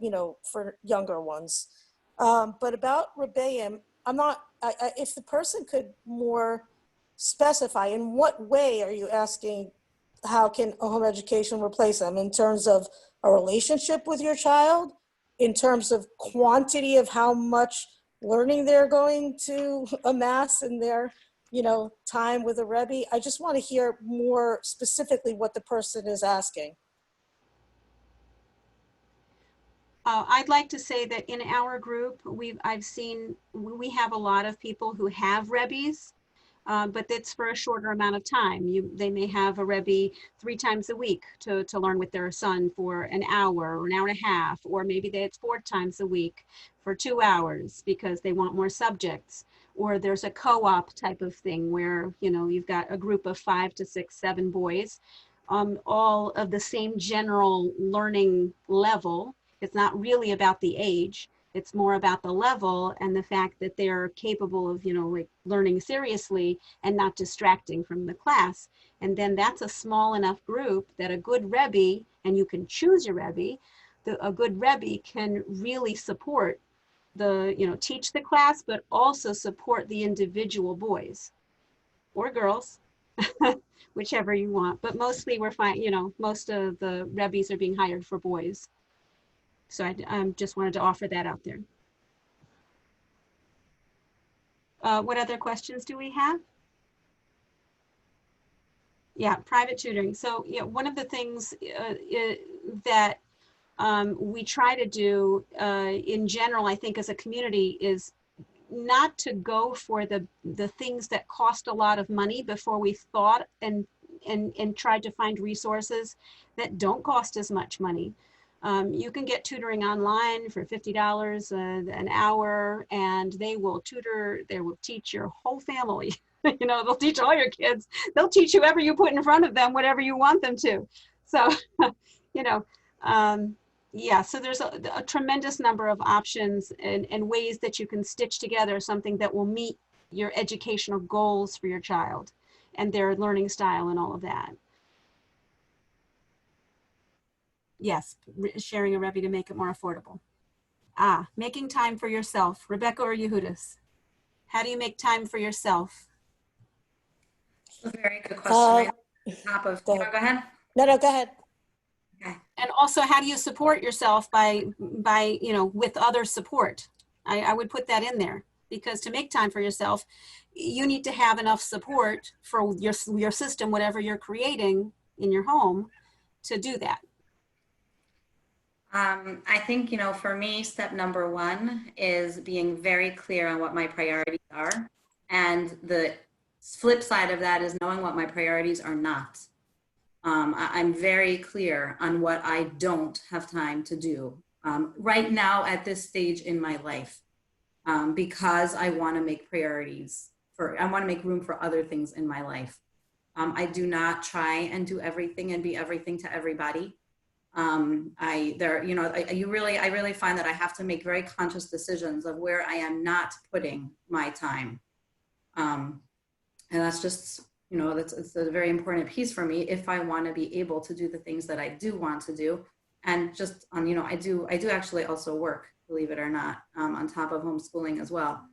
for younger ones. But about Rebbeim, if the person could more specify, in what way are you asking, how can a home education replace them, in terms of a relationship with your child, in terms of quantity of how much learning they're going to amass in their, time with a Rebbe? I just want to hear more specifically what the person is asking. I'd like to say that in our group, we have a lot of people who have Rebbes, but that's for a shorter amount of time. They may have a Rebbe 3 times a week to learn with their son for an hour or an hour and a half, or maybe it's 4 times a week for 2 hours because they want more subjects. Or there's a co-op type of thing where, you've got a group of 5 to 6, 7 boys, all of the same general learning level. It's not really about the age. It's more about the level and the fact that they're capable of, like learning seriously and not distracting from the class. And then that's a small enough group that a good Rebbe, and you can choose your Rebbe, a good Rebbe can really support teach the class, but also support the individual boys or girls, whichever you want. But mostly we're fine, most of the Rebbes are being hired for boys. So I just wanted to offer that out there. What other questions do we have? Yeah, private tutoring. So one of the things that we try to do in general, I think as a community, is not to go for the things that cost a lot of money before we thought and tried to find resources that don't cost as much money. You can get tutoring online for $50 an hour, and they will teach your whole family. They'll teach all your kids. They'll teach whoever you put in front of them, whatever you want them to. So, so there's a tremendous number of options and ways that you can stitch together something that will meet your educational goals for your child and their learning style and all of that. Yes, sharing a Rebbe to make it more affordable. Making time for yourself. Rebecca or Yehudis? How do you make time for yourself? That's a very good question. Go ahead. No, go ahead. Okay. And also, how do you support yourself by with other support? I would put that in there, because to make time for yourself, you need to have enough support for your system, whatever you're creating in your home, to do that. I think, for me, step number 1 is being very clear on what my priorities are. And the flip side of that is knowing what my priorities are not. I'm very clear on what I don't have time to do right now at this stage in my life, because I want to make I want to make room for other things in my life. I do not try and do everything and be everything to everybody. I really find that I have to make very conscious decisions of where I am not putting my time. And that's just, it's a very important piece for me if I want to be able to do the things that I do want to do. And just on, I do actually also work, believe it or not, on top of homeschooling as well.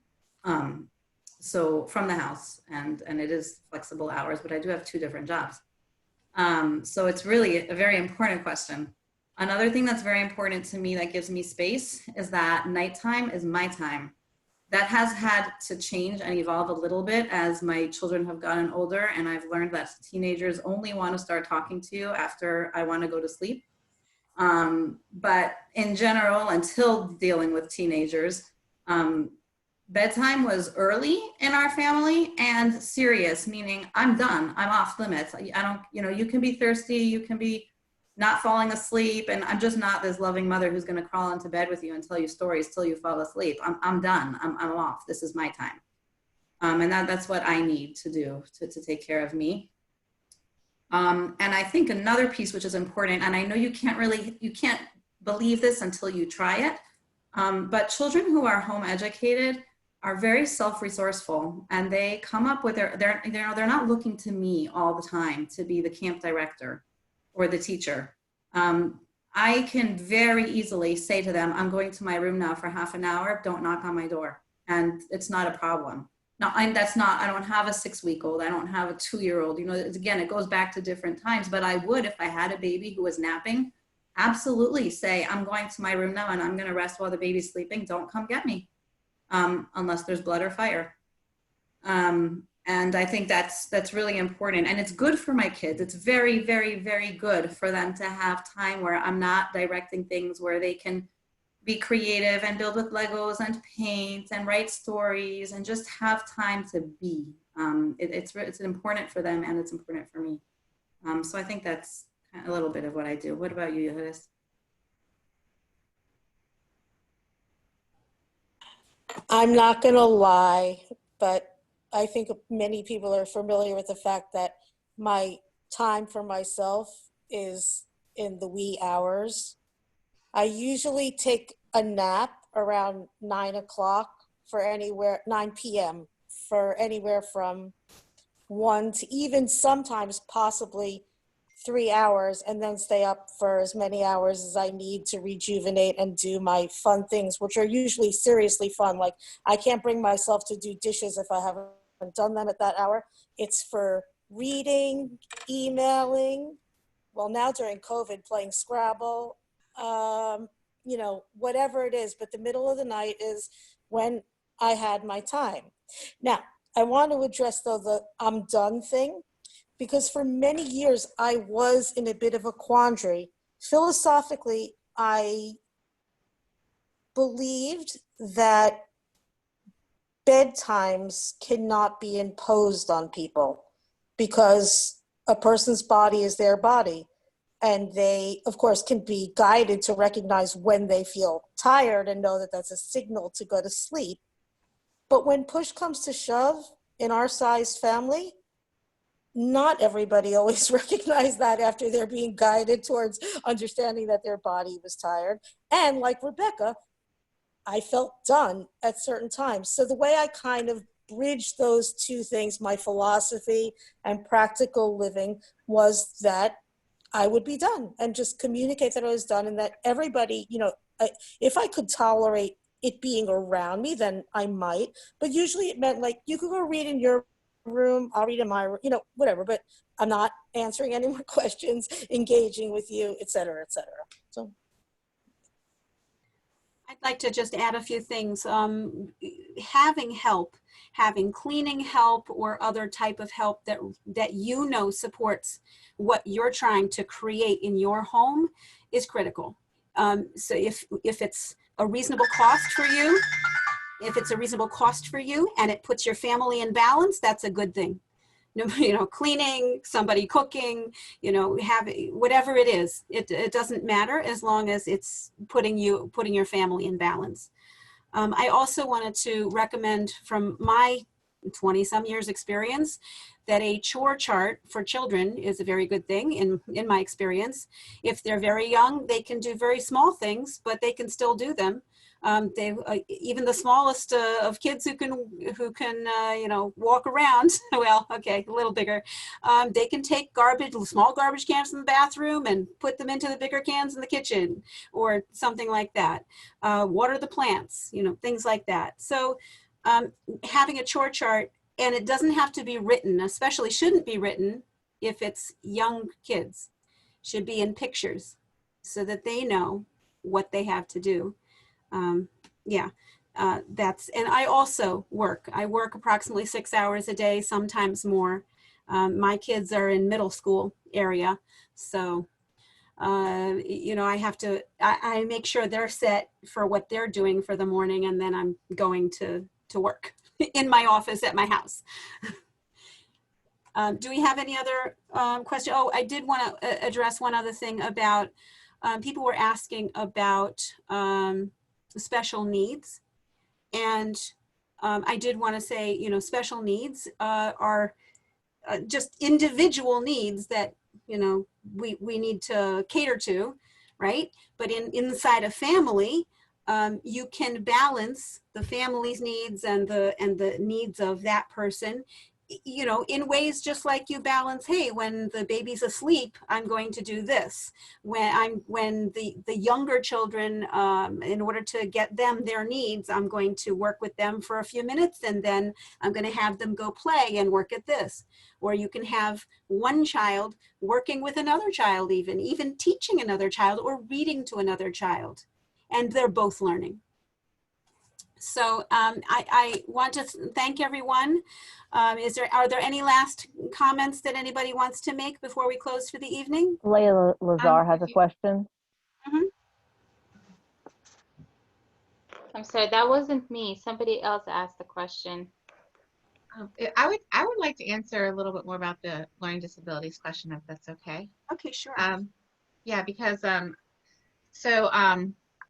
So from the house, and it is flexible hours, but I do have 2 different jobs. So it's really a very important question. Another thing that's very important to me that gives me space is that nighttime is my time. That has had to change and evolve a little bit as my children have gotten older, and I've learned that teenagers only want to start talking to you after I want to go to sleep. But in general, until dealing with teenagers, bedtime was early in our family and serious, meaning I'm done, I'm off limits. I don't, you can be thirsty, you can be not falling asleep, and I'm just not this loving mother who's going to crawl into bed with you and tell you stories till you fall asleep. I'm done. I'm off. This is my time. And that's what I need to do to take care of me. And I think another piece which is important, and I know you can't believe this until you try it, but children who are home educated are very self-resourceful, and they come up with they're not looking to me all the time to be the camp director or the teacher. I can very easily say to them, I'm going to my room now for half an hour, don't knock on my door. And it's not a problem. Now, I don't have a 6-week-old, I don't have a 2-year-old, you know, again, it goes back to different times, but I would, if I had a baby who was napping, absolutely say, I'm going to my room now and I'm gonna rest while the baby's sleeping, don't come get me, unless there's blood or fire. And I think that's really important, and it's good for my kids. It's very, very, very good for them to have time where I'm not directing things, where they can be creative and build with Legos and paint and write stories and just have time to be. It's important for them and it's important for me. So I think that's a little bit of what I do. What about you, Yehudis? I'm not going to lie, but I think many people are familiar with the fact that my time for myself is in the wee hours. I usually take a nap around 9 p.m. for anywhere from 1 to even sometimes possibly 3 hours, and then stay up for as many hours as I need to rejuvenate and do my fun things, which are usually seriously fun. Like, I can't bring myself to do dishes if I haven't done them at that hour. It's for reading, emailing, well, now during COVID, playing Scrabble, you know, whatever it is, but the middle of the night is when I had my time. Now, I want to address though the I'm done thing, because for many years I was in a bit of a quandary. Philosophically, I believed that bedtimes cannot be imposed on people because a person's body is their body. And they, of course, can be guided to recognize when they feel tired and know that that's a signal to go to sleep. But when push comes to shove in our sized family, not everybody always recognized that after they're being guided towards understanding that their body was tired. And like Rebecca, I felt done at certain times. So the way I kind of bridged those two things, my philosophy and practical living, was that I would be done and just communicate that I was done, and that everybody, you know, if I could tolerate it being around me, then I might. But usually it meant like, you could go read in your room, I'll read in my room, you know, whatever, but I'm not answering any more questions, engaging with you, et cetera, et cetera. So I'd like to just add a few things. Having help, having cleaning help or other type of help that you know supports what you're trying to create in your home is critical. So if it's a reasonable cost for you, and it puts your family in balance, that's a good thing. You know, cleaning, somebody cooking, you know, whatever it is, it doesn't matter as long as it's putting your family in balance. I also wanted to recommend, from my 20-some years experience, that a chore chart for children is a very good thing in my experience. If they're very young, they can do very small things, but they can still do them. Even the smallest of kids who can you know, walk around, well, okay, a little bigger, they can take small garbage cans in the bathroom and put them into the bigger cans in the kitchen, or something like that. Water the plants, you know, things like that. So having a chore chart, and it doesn't have to be written, especially shouldn't be written if it's young kids, should be in pictures so that they know what they have to do. And I also work. I work approximately 6 hours a day, sometimes more. My kids are in middle school area, so you know, I make sure they're set for what they're doing for the morning, and then I'm going to work in my office at my house. Do we have any other question? Oh, I did want to address one other thing about, people were asking about special needs. And I did want to say, you know, special needs are just individual needs that, you know, we need to cater to, right? But inside a family, you can balance the family's needs and the needs of that person, you know, in ways just like you balance, hey, when the baby's asleep, I'm going to do this. When the younger children, in order to get them their needs, I'm going to work with them for a few minutes, and then I'm going to have them go play and work at this. Or you can have one child working with another child, even teaching another child or reading to another child, and they're both learning. So I want to thank everyone. Are there any last comments that anybody wants to make before we close for the evening? Leila Lazar has a question. I'm sorry, that wasn't me. Somebody else asked the question. I would like to answer a little bit more about the learning disabilities question, if that's okay. Okay, sure. Yeah, because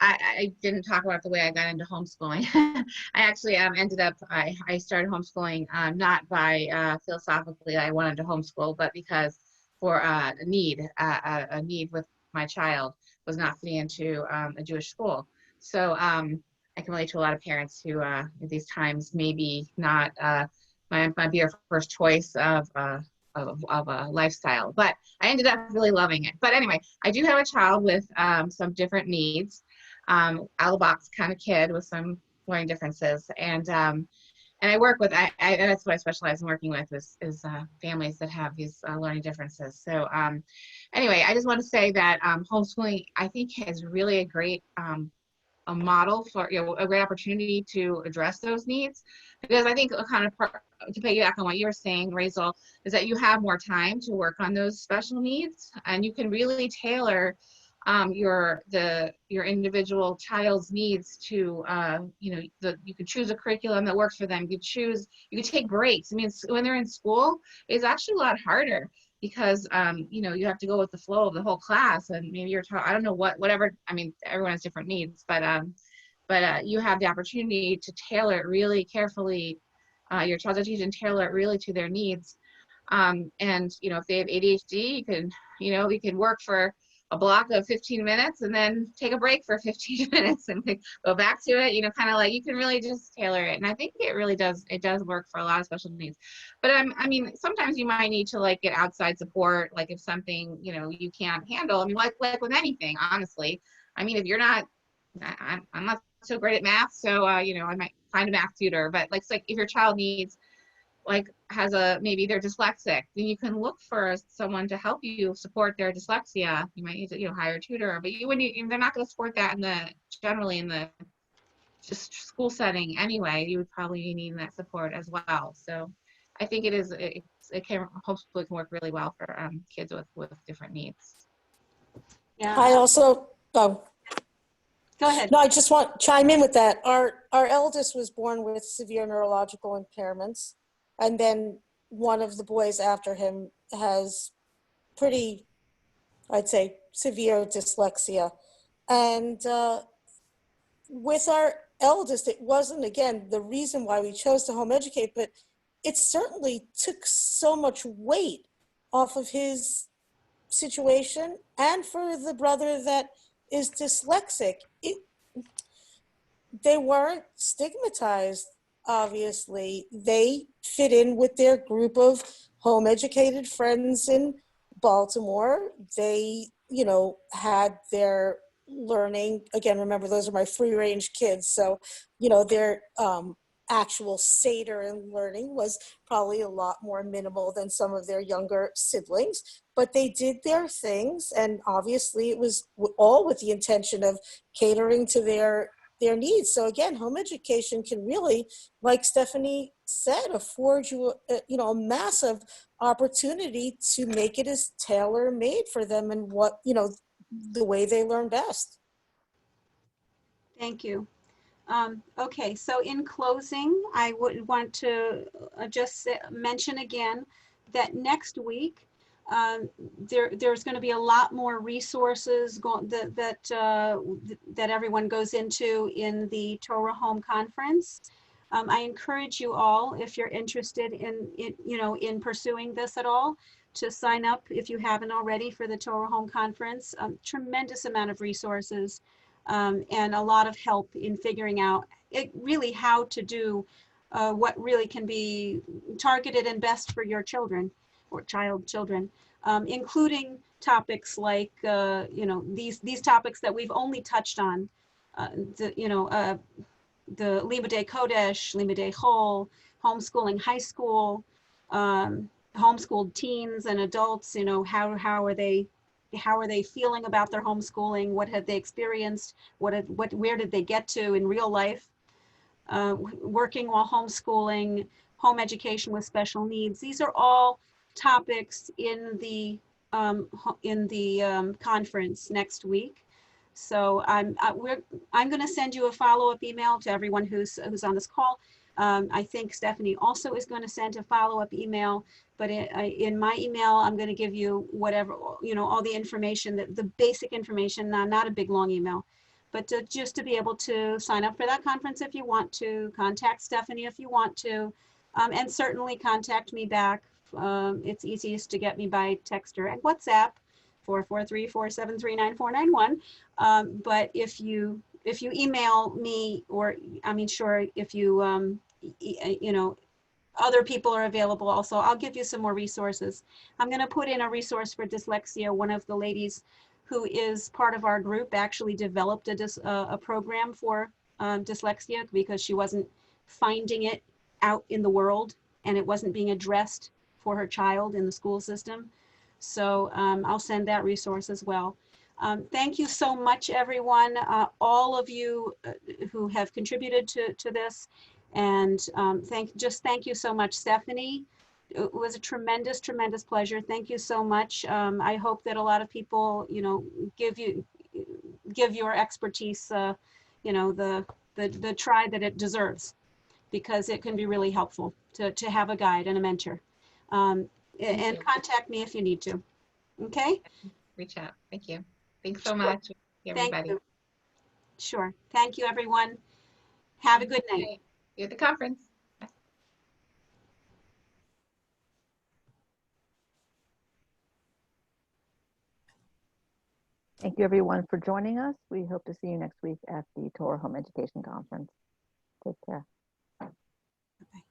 I didn't talk about the way I got into homeschooling. I actually ended up, I started homeschooling not by philosophically I wanted to homeschool, but because for a need with my child was not fitting into a Jewish school. So I can relate to a lot of parents who at these times maybe not might be your first choice of a lifestyle, but I ended up really loving it. But anyway, I do have a child with some different needs, out of the box kind of kid with some learning differences, and I work with that's what I specialize in working with is families that have these learning differences. So anyway, I just want to say that homeschooling I think is really a great a model for, you know, a great opportunity to address those needs, because I think kind of to piggyback on what you were saying, Rachel, is that you have more time to work on those special needs, and you can really tailor your individual child's needs to you know, you could choose a curriculum that works for them. You could take breaks. I mean, when they're in school, it's actually a lot harder because you know, you have to go with the flow of the whole class, and maybe you're I don't know whatever. I mean, everyone has different needs, but you have the opportunity to tailor it really carefully. Your child's education, tailor it really to their needs. And you know, if they have ADHD, you can work for a block of 15 minutes and then take a break for 15 minutes and go back to it, you know, kind of like you can really just tailor it. And I think it really does, it does work for a lot of special needs. But I mean, sometimes you might need to like get outside support, like if something, you know, you can't handle. I mean, like with anything, honestly. I mean, if you're not, I'm not so great at math, so, you know, I might find a math tutor, but like if your child needs, maybe they're dyslexic, then you can look for someone to help you support their dyslexia. You might need to, you know, hire a tutor, but they're not going to support that generally in the just school setting anyway. You would probably be needing that support as well. So I think it can hopefully can work really well for kids with different needs. Yeah. I also, Go ahead. no, I just want to chime in with that. Our eldest was born with severe neurological impairments. And then one of the boys after him has pretty, I'd say, severe dyslexia. And with our eldest, it wasn't, again, the reason why we chose to home educate, but it certainly took so much weight off of his situation. And for the brother that is dyslexic, they weren't stigmatized. Obviously, they fit in with their group of home educated friends in Baltimore. They, you know, had their learning, again, remember, those are my free range kids. So, you know, their actual Seder and learning was probably a lot more minimal than some of their younger siblings, but they did their things. And obviously it was all with the intention of catering to their needs. So again, home education can really, like Stephanie said, afford you a massive opportunity to make it as tailor-made for them and what, you know, the way they learn best. Thank you. Okay, so in closing, I would want to just mention again that next week, there's going to be a lot more resources that everyone goes into in the Torah Home Conference. I encourage you all, if you're interested in pursuing this at all, to sign up if you haven't already for the Torah Home Conference. Tremendous amount of resources. and a lot of help in figuring out really how to do what really can be targeted and best for your children or children, including topics like, these topics that we've only touched on, the Limudei Kodesh, Limudei Chol, homeschooling high school, homeschooled teens and adults, how are they feeling about their homeschooling? What have they experienced? Where did they get to in real life? Working while homeschooling, home education with special needs. These are all topics in the conference next week. So I'm going to send you a follow-up email to everyone who's on this call. I think Stephanie also is going to send a follow-up email, but in my email, I'm going to give you whatever, all the information, the basic information, not a big long email, but just to be able to sign up for that conference if you want to, contact Stephanie if you want to, and certainly contact me back. It's easiest to get me by text or at WhatsApp, 443-473-9491. But if you email me, or if you other people are available also, I'll give you some more resources. I'm going to put in a resource for dyslexia. One of the ladies who is part of our group actually developed a program for dyslexia because she wasn't finding it out in the world and it wasn't being addressed for her child in the school system. So I'll send that resource as well. Thank you so much, everyone, all of you who have contributed to this. And thank you so much, Stephanie. It was a tremendous, tremendous pleasure. Thank you so much. I hope that a lot of people, give your expertise, the try that it deserves, because it can be really helpful to have a guide and a mentor. And contact me if you need to. Okay? Reach out. Thank you. Thanks so much, everybody. Thank you. Sure. Thank you, everyone. Have a good night. See you at the conference. Thank you, everyone, for joining us. We hope to see you next week at the Torah Home Education Conference. Take care. Bye-bye.